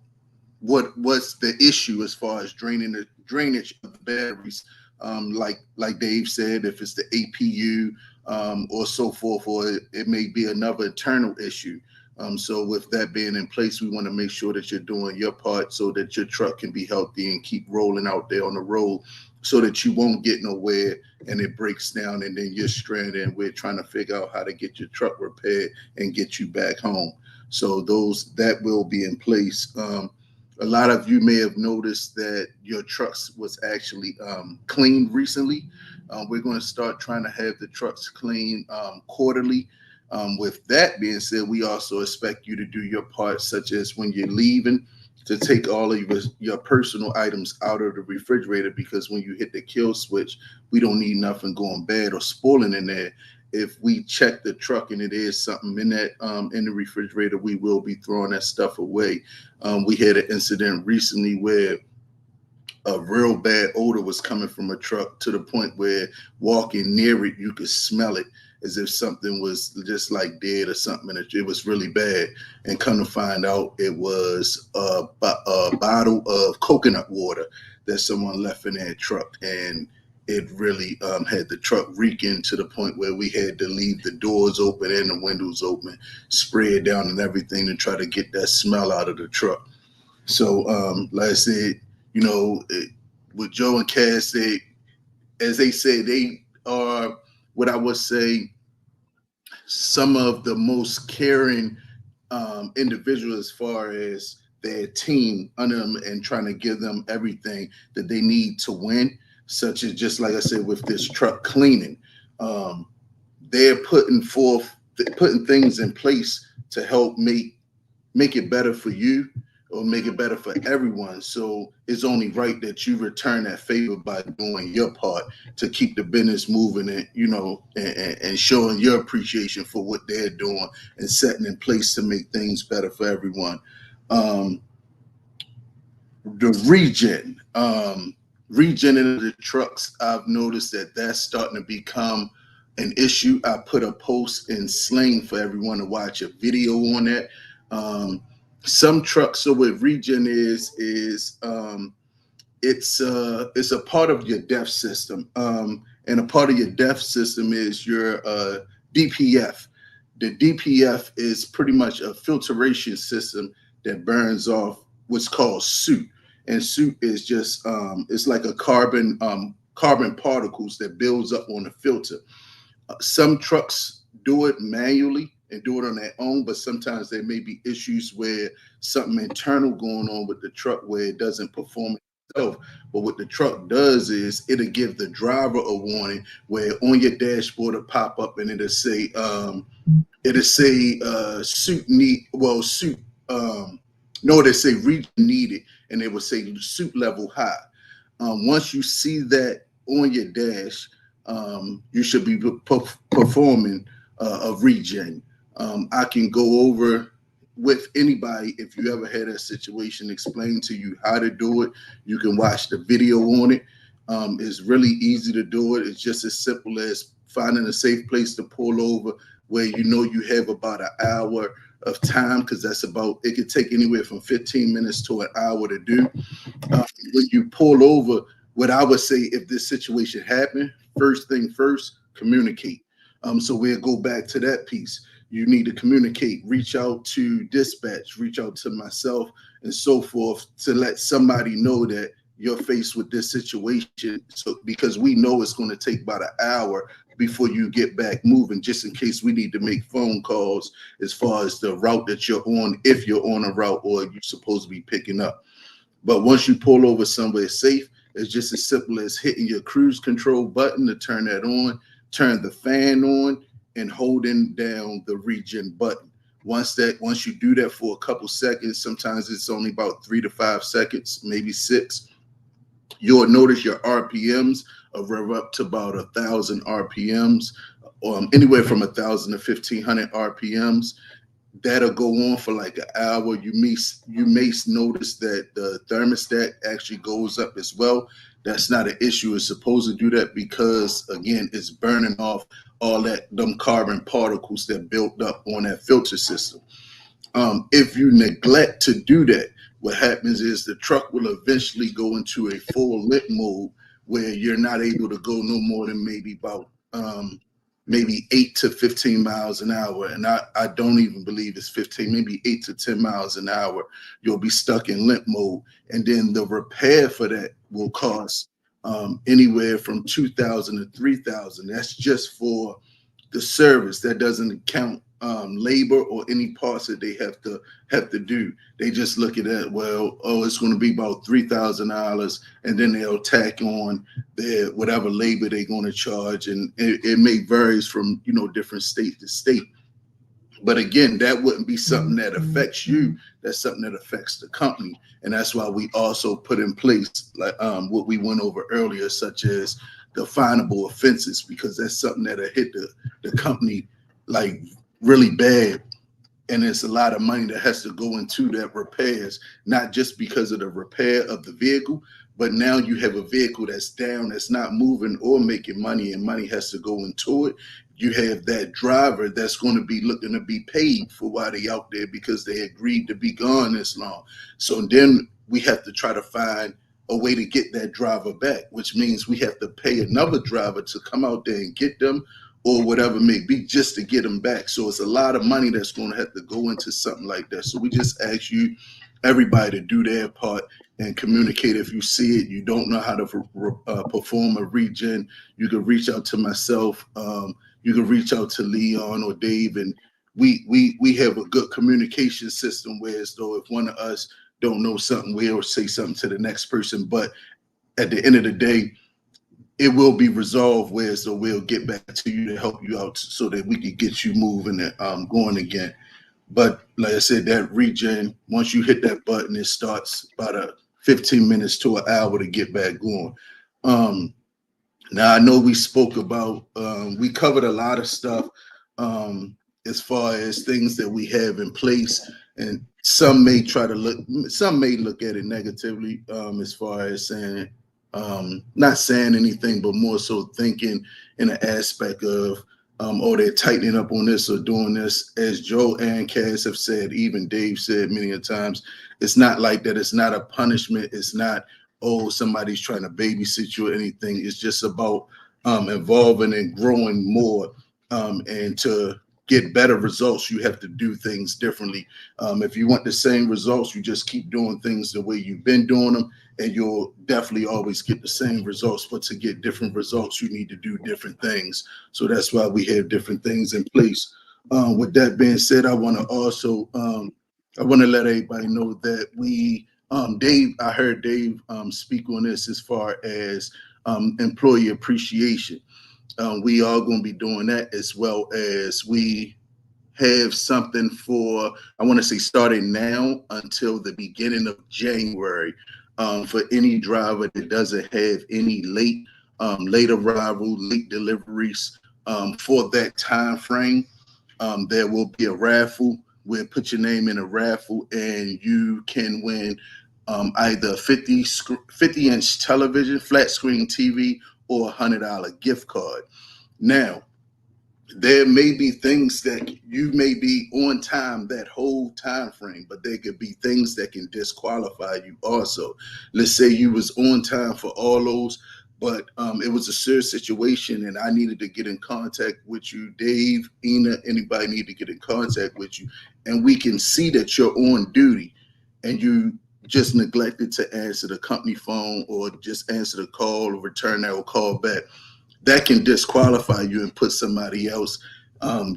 what's the issue as far as drainage of the batteries. Like Dave said, if it's the APU or so forth, or it may be another internal issue. So with that being in place, we want to make sure that you're doing your part so that your truck can be healthy and keep rolling out there on the road, so that you won't get nowhere and it breaks down and then you're stranded and we're trying to figure out how to get your truck repaired and get you back home. So that will be in place. A lot of you may have noticed that your trucks was actually cleaned recently. We're going to start trying to have the trucks cleaned quarterly. With that being said, we also expect you to do your part, such as when you're leaving, to take all of your personal items out of the refrigerator, because when you hit the kill switch, we don't need nothing going bad or spoiling in there. If we check the truck and it is something in that in the refrigerator, we will be throwing that stuff away. We had an incident recently where a real bad odor was coming from a truck to the point where walking near it, you could smell it as if something was just like dead or something. And it was really bad. And come to find out, it was a bottle of coconut water that someone left in their truck. And it really had the truck reeking to the point where we had to leave the doors open and the windows open, spray it down and everything to try to get that smell out of the truck. So like I said, what Joe and Cass said, as they say, they are what I would say some of the most caring individuals as far as their team under them and trying to give them everything that they need to win, such as just like I said with this truck cleaning. They're putting forth putting things in place to help make it better for you or make it better for everyone. So it's only right that you return that favor by doing your part to keep the business moving and, and showing your appreciation for what they're doing and setting in place to make things better for everyone. The regenerating the trucks, I've noticed that that's starting to become an issue. I put a post in Sling for everyone to watch a video on that. Some trucks, so what regen is it's a part of your DEF system, and a part of your DEF system is your DPF. The DPF is pretty much a filtration system that burns off what's called soot, and soot is just it's like a carbon particles that builds up on the filter. Some trucks do it manually and do it on their own, but sometimes there may be issues where something internal going on with the truck where it doesn't perform itself. But what the truck does is it'll give the driver a warning where on your dashboard it'll pop up and it'll say suit need, well, suit, no, they say region needed, and they will say suit level high. Once you see that on your dash, you should be performing a regen. I can go over with anybody, if you ever had that situation, explain to you how to do it. You can watch the video on it. It's really easy to do it. It's just as simple as finding a safe place to pull over where you have about an hour of time, because it could take anywhere from 15 minutes to an hour to do. When you pull over, what I would say, if this situation happened, first thing first, communicate. So we'll go back to that piece. You need to communicate, reach out to dispatch, reach out to myself and so forth to let somebody know that you're faced with this situation. So because we know it's going to take about an hour before you get back moving, just in case we need to make phone calls as far as the route that you're on, if you're on a route or you're supposed to be picking up. But once you pull over somewhere safe, it's just as simple as hitting your cruise control button to turn that on, turn the fan on, and holding down the regen button. Once you do that for a couple seconds, sometimes it's only about 3 to 5 seconds, maybe 6, you'll notice your RPMs rev up to about 1,000 RPMs, anywhere from 1,000 to 1,500 RPMs. That'll go on for like an hour. You may notice that the thermostat actually goes up as well. That's not an issue. It's supposed to do that because, again, it's burning off all them carbon particles that built up on that filter system. If you neglect to do that, what happens is the truck will eventually go into a full lit mode where you're not able to go no more than maybe about 8 to 15 miles an hour. And I don't even believe it's 15, maybe 8 to 10 miles an hour. You'll be stuck in limp mode. And then the repair for that will cost anywhere from $2,000 to $3,000. That's just for the service. That doesn't count labor or any parts that they have to do. They just look at it, it's going to be about $3,000, and then they'll tack on their whatever labor they're going to charge, and it may varies from different state to state. But again, that wouldn't be something that affects you. That's something that affects the company, and that's why we also put in place like what we went over earlier, such as the finable offenses, because that's something that'll hit the company like really bad. And it's a lot of money that has to go into that repairs, not just because of the repair of the vehicle, but now you have a vehicle that's down, that's not moving or making money, and money has to go into it. You have that driver that's going to be looking to be paid for while they out there because they agreed to be gone this long. So then we have to try to find a way to get that driver back, which means we have to pay another driver to come out there and get them, or whatever it may be, just to get them back. So it's a lot of money that's going to have to go into something like that. So we just ask everybody to do their part and communicate. If you see it, you don't know how to perform a regen, you can reach out to myself. You can reach out to Leon or Dave, and we have a good communication system where as though if one of us don't know something, we'll say something to the next person. But at the end of the day, it will be resolved where so we'll get back to you to help you out so that we can get you moving and going again. But like I said, that regen, once you hit that button, it starts about 15 minutes to an hour to get back going. Now I know we spoke about, we covered a lot of stuff as far as things that we have in place, and some may look at it negatively as far as saying, not saying anything, but more so thinking in an aspect of, oh, they're tightening up on this or doing this. As Joe and Cass have said, even Dave said many a times, it's not like that. It's not a punishment. It's not, oh, somebody's trying to babysit you or anything. It's just about evolving and growing more. And to get better results, you have to do things differently. If you want the same results, you just keep doing things the way you've been doing them, and you'll definitely always get the same results. But to get different results, you need to do different things. So that's why we have different things in place. With that being said, I want to also I want to let everybody know that we Dave, I heard Dave speak on this as far as employee appreciation. We are going to be doing that, as well as we have something for, I want to say starting now until the beginning of January, for any driver that doesn't have any late arrival, late deliveries for that time frame. There will be a raffle. We'll put your name in a raffle, and you can win either 50-inch television, flat screen TV, or a $100 gift card. Now, there may be things that you may be on time that whole time frame, but there could be things that can disqualify you also. Let's say you was on time for all those, but it was a serious situation and I needed to get in contact with you, Dave, Ina, anybody need to get in contact with you, and we can see that you're on duty and you just neglected to answer the company phone or just answer the call or return that or call back. That can disqualify you and put somebody else,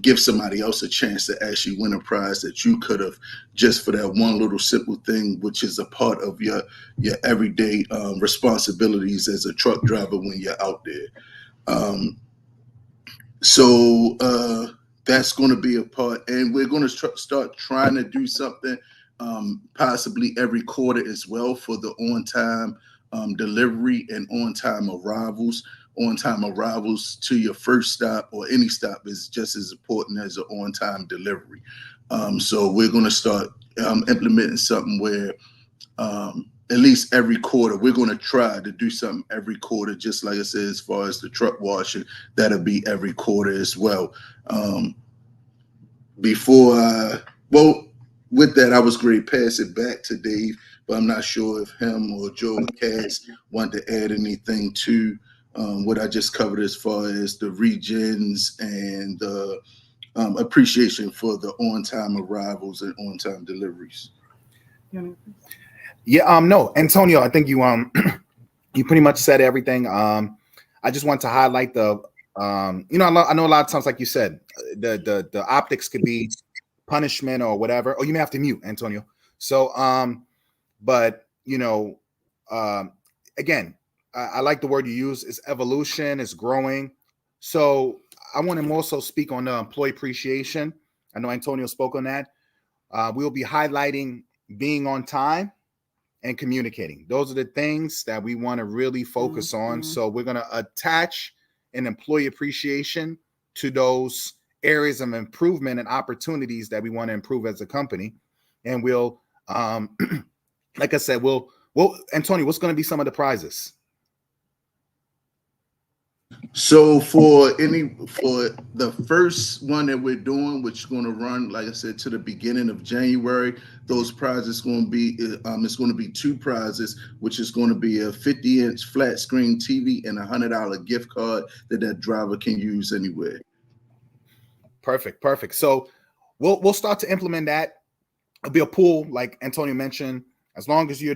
give somebody else a chance to actually win a prize that you could have, just for that one little simple thing, which is a part of your everyday responsibilities as a truck driver when you're out there. So that's going to be a part, and we're going to start trying to do something possibly every quarter as well for the on-time delivery and on-time arrivals. On-time arrivals to your first stop or any stop is just as important as an on-time delivery. So we're going to start implementing something where at least every quarter, we're going to try to do something every quarter, just like I said, as far as the truck washing, that'll be every quarter as well. With that, I was going to pass it back to Dave, but I'm not sure if him or Joe or Cass want to add anything to what I just covered as far as the regens and the appreciation for the on-time arrivals and on-time deliveries. Yeah, no, Antonio, I think you you pretty much said everything. I just want to highlight the I know a lot of times, like you said, the optics could be punishment or whatever, or you may have to mute, Antonio. So but again, I like the word you use. It's evolution, it's growing. So I want to also speak on the employee appreciation. I know Antonio spoke on that. We'll be highlighting being on time and communicating. Those are the things that we want to really focus on. So we're going to attach an employee appreciation to those areas of improvement and opportunities that we want to improve as a company. And we'll, like I said, we'll Antonio, what's going to be some of the prizes? So for the first one that we're doing, which is going to run, like I said, to the beginning of January, those prizes going to be it's going to be two prizes, which is going to be a 50-inch flat screen TV and a $100 gift card that driver can use anywhere. Perfect. So we'll start to implement that. It'll be a pool, like Antonio mentioned. As long as we'll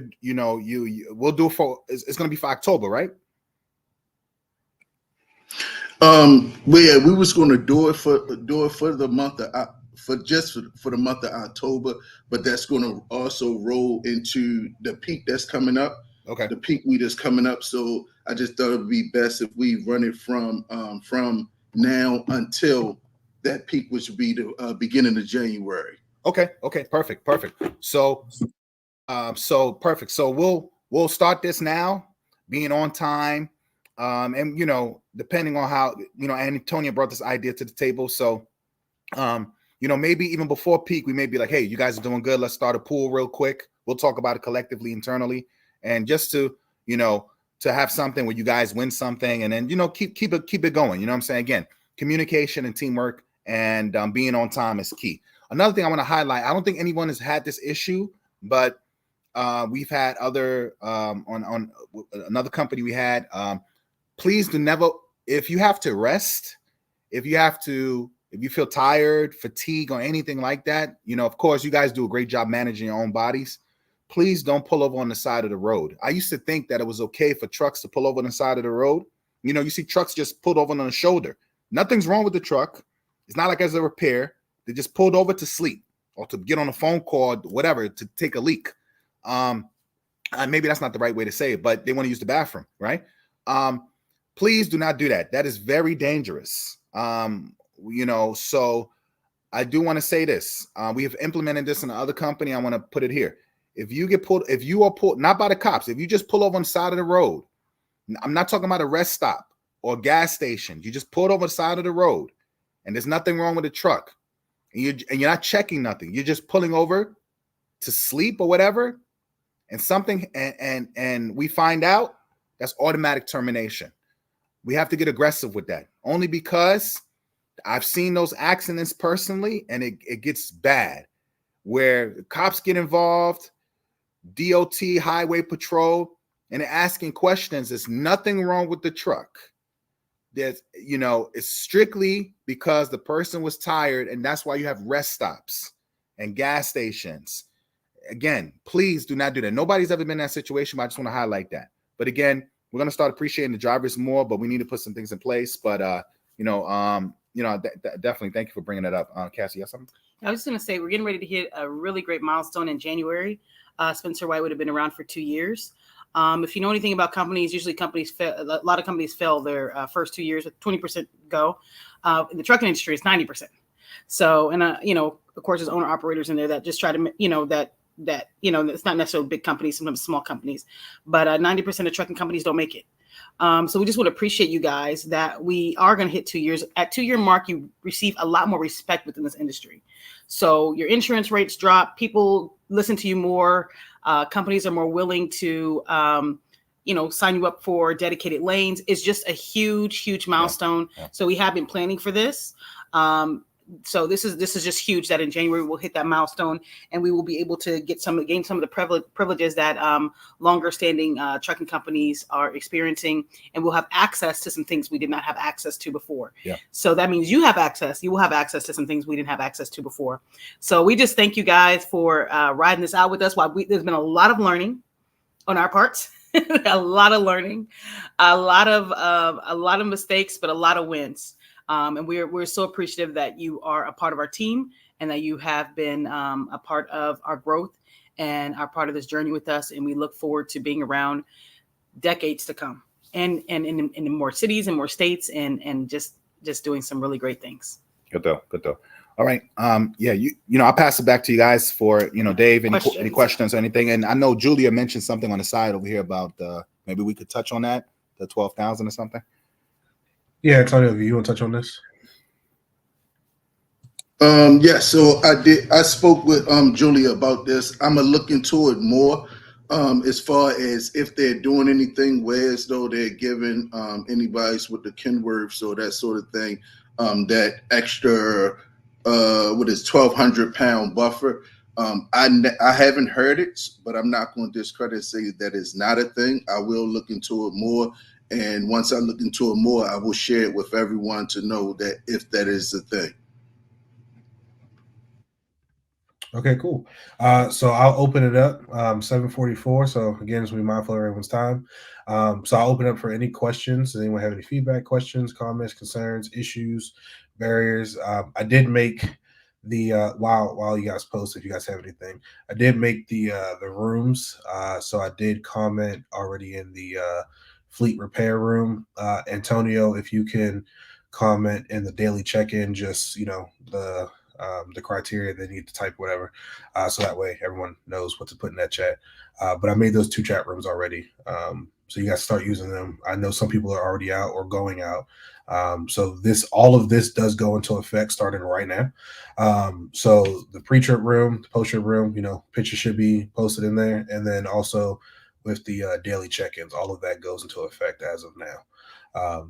do it for, it's going to be for October, right? We was going to do it for the month of for the month of October, but that's going to also roll into the peak that's coming up. Okay. the peak week is coming up. So I just thought it would be best if we run it from now until that peak, which would be the beginning of January. Okay. Perfect. So perfect. So we'll start this now, being on time. And depending on how, Antonio brought this idea to the table. So maybe even before peak, we may be like, hey, you guys are doing good. Let's start a pool real quick. We'll talk about it collectively internally. And just to have something where you guys win something, and then keep it going. You know what I'm saying? Again, communication and teamwork and being on time is key. Another thing I want to highlight, I don't think anyone has had this issue, but we've had other on another company we had. Please do never, if you have to rest, if you feel tired, fatigue, or anything like that, of course, you guys do a great job managing your own bodies. Please don't pull over on the side of the road. I used to think that it was okay for trucks to pull over on the side of the road. You see trucks just pulled over on the shoulder. Nothing's wrong with the truck. It's not like there's a repair. They just pulled over to sleep or to get on a phone call, whatever, to take a leak. Maybe that's not the right way to say it, but they want to use the bathroom, right? Please do not do that. That is very dangerous. So I do want to say this. We have implemented this in another company. I want to put it here. If you are pulled, not by the cops, if you just pull over on the side of the road, I'm not talking about a rest stop or gas station. You just pulled over the side of the road and there's nothing wrong with the truck and you're not checking nothing. You're just pulling over to sleep or whatever, and something, and we find out, that's automatic termination. We have to get aggressive with that, only because I've seen those accidents personally, and it gets bad where cops get involved, DOT, highway patrol, and they're asking questions. There's nothing wrong with the truck. There's, it's strictly because the person was tired, and that's why you have rest stops and gas stations. Again, please do not do that. Nobody's ever been in that situation, but I just want to highlight that. But again, we're going to start appreciating the drivers more, but we need to put some things in place. But, definitely thank you for bringing that up. Cassie, you have something? I was just going to say, we're getting ready to hit a really great milestone in January. Spencer White would have been around for 2 years. If you know anything about companies, usually companies fail. A lot of companies fail their first 2 years with 20% go. In the trucking industry, it's 90%. So, and of course, there's owner operators in there that just try to, it's not necessarily big companies, sometimes small companies, but 90% of trucking companies don't make it. So we just want to appreciate you guys that we are going to hit 2 years. At 2 year mark, you receive a lot more respect within this industry. So your insurance rates drop, people listen to you more, companies are more willing to, sign you up for dedicated lanes. It's just a huge, huge milestone. Yeah. So we have been planning for this. So this is just huge that in January we'll hit that milestone, and we will be able to gain some of the privileges that longer standing trucking companies are experiencing, and we'll have access to some things we did not have access to before. Yeah. So that means you will have access to some things we didn't have access to before. So we just thank you guys for riding this out with us. There's been a lot of learning on our parts. A lot of learning, a lot of mistakes, but a lot of wins. And we're so appreciative that you are a part of our team and that you have been a part of our growth and are part of this journey with us. And we look forward to being around decades to come and in more cities and more states and just doing some really great things. Good though. All right. I'll pass it back to you guys for, Dave, any questions or anything. And I know Julia mentioned something on the side over here about maybe we could touch on that, the 12,000 or something. Yeah, Antonio, you want to touch on this? So I spoke with Julia about this. I'm gonna look into it more as far as if they're doing anything where as though they're giving anybody's with the Kenworths or that sort of thing, that extra 1,200 pound buffer. I haven't heard it, but I'm not going to discredit say that it's not a thing. I will look into it more. And once I look into it more, I will share it with everyone to know that if that is the thing. Okay, cool. So I'll open it up, 7:44. So again, as we mindful of everyone's time. So I'll open up for any questions. Does anyone have any feedback, questions, comments, concerns, issues, barriers? I did make the while you guys post, if you guys have anything, I did make the rooms. So I did comment already in the fleet repair room. Antonio, if you can comment in the daily check-in, just the criteria they need to type whatever, so that way everyone knows what to put in that chat. But I made those 2 chat rooms already, so you guys start using them. I know some people are already out or going out, so all of this does go into effect starting right now. So the pre-trip room, the post-trip room, pictures should be posted in there, and then also with the daily check-ins, all of that goes into effect as of now.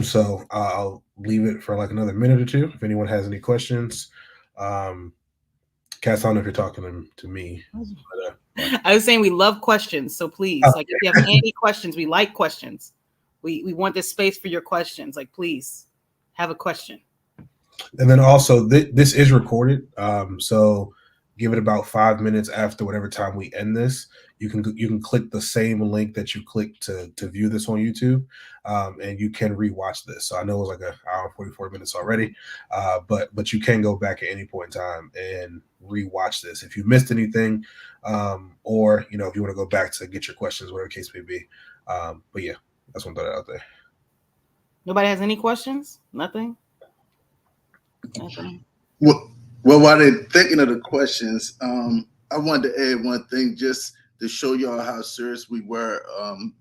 So I'll leave it for like another minute or two if anyone has any questions. Cass, I don't know if you're talking to me. But, I was saying we love questions, so please, like if you have any questions, we like questions. We want this space for your questions. Like, please have a question. And then also this is recorded, so give it about 5 minutes after whatever time we end this. You can click the same link that you clicked to view this on YouTube, and you can rewatch this. So I know it was like an hour and 44 minutes already, but you can go back at any point in time and rewatch this if you missed anything, or if you want to go back to get your questions, whatever the case may be. But yeah, that's one thought out there. Nobody has any questions? Nothing. Well, while they're thinking of the questions, I wanted to add one thing just to show y'all how serious we were,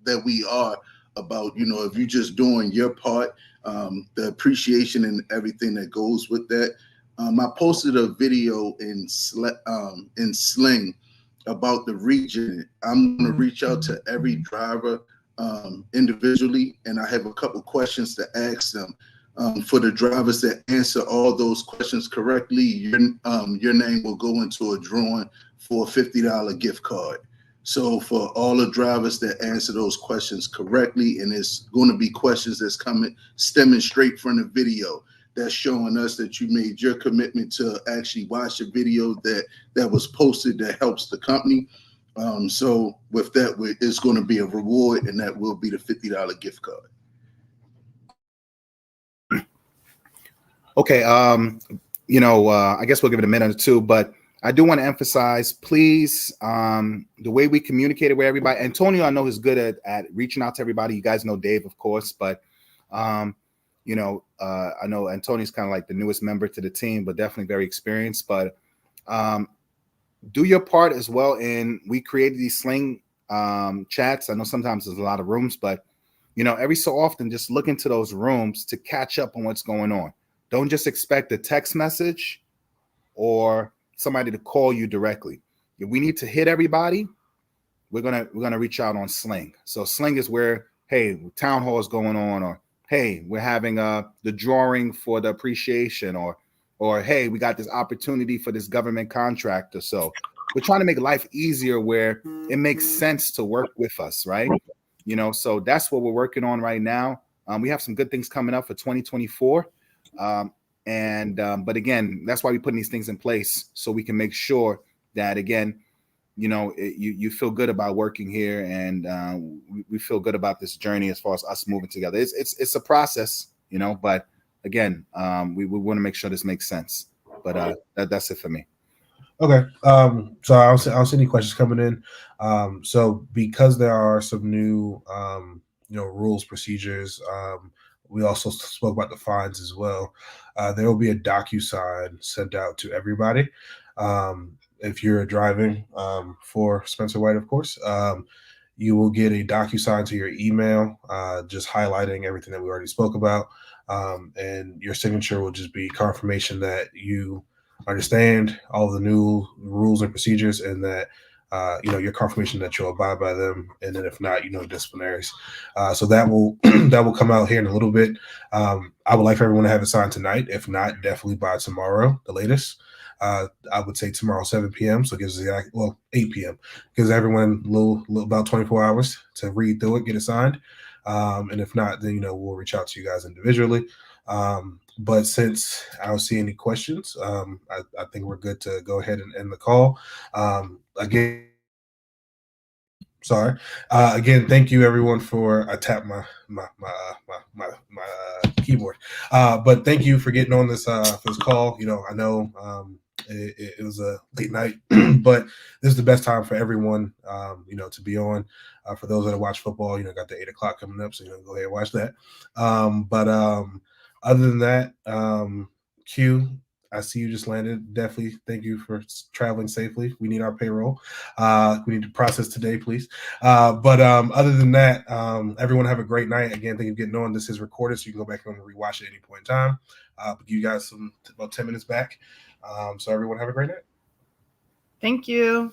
that we are about, if you're just doing your part, the appreciation and everything that goes with that. I posted a video in Sling about the region. I'm going to reach out to every driver individually, and I have a couple questions to ask them. For the drivers that answer all those questions correctly, your name will go into a drawing for a $50 gift card. So for all the drivers that answer those questions correctly, and it's going to be questions that's stemming straight from the video, that's showing us that you made your commitment to actually watch a video that was posted that helps the company. So with that, it's going to be a reward, and that will be the $50 gift card. Okay, I guess we'll give it a minute or two, but I do want to emphasize, please, the way we communicated with everybody. Antonio, I know, is good at reaching out to everybody. You guys know Dave, of course, but I know Antonio's kind of like the newest member to the team, but definitely very experienced. But do your part as well. And we created these Sling chats. I know sometimes there's a lot of rooms, but every so often, just look into those rooms to catch up on what's going on. Don't just expect a text message or somebody to call you directly. If we need to hit everybody, we're gonna reach out on Sling. So Sling is where, hey, town hall is going on, or hey, we're having the drawing for the appreciation, or hey, we got this opportunity for this government contractor. So we're trying to make life easier where it makes sense to work with us, right? So that's what we're working on right now. We have some good things coming up for 2024. But again, that's why we're putting these things in place, so we can make sure that, again, you feel good about working here, and we feel good about this journey as far as us moving together. It's a process, but again, we want to make sure this makes sense. But that's it for me. Okay. So I'll see any questions coming in. So because there are some new rules, procedures, we also spoke about the fines as well. There will be a DocuSign sent out to everybody. If you're driving for Spencer White, of course, you will get a DocuSign to your email, just highlighting everything that we already spoke about. And your signature will just be confirmation that you understand all the new rules and procedures, and that your confirmation that you'll abide by them, and then if not, disciplinaries. So that will that will come out here in a little bit. I would like for everyone to have it signed tonight. If not, definitely by tomorrow, the latest. I would say tomorrow 7 p.m. So it gives 8 p.m. Gives everyone little about 24 hours to read through it, get it signed. And if not, then we'll reach out to you guys individually. But since I don't see any questions, I think we're good to go ahead and end the call. Again, thank you everyone for. I tapped my keyboard. But thank you for getting on this for this call. You know, I know it was a late night, but this is the best time for everyone, you know, to be on. For those that watch football, you know, got the 8 o'clock coming up, so you know, go ahead and watch that. But other than that, Q, I see you just landed. Definitely thank you for traveling safely. We need our payroll. We need to process today, please. But other than that, everyone have a great night. Again, thank you for getting on. This is recorded, so you can go back and rewatch it at any point in time. But you guys about 10 minutes back. So everyone have a great night. Thank you.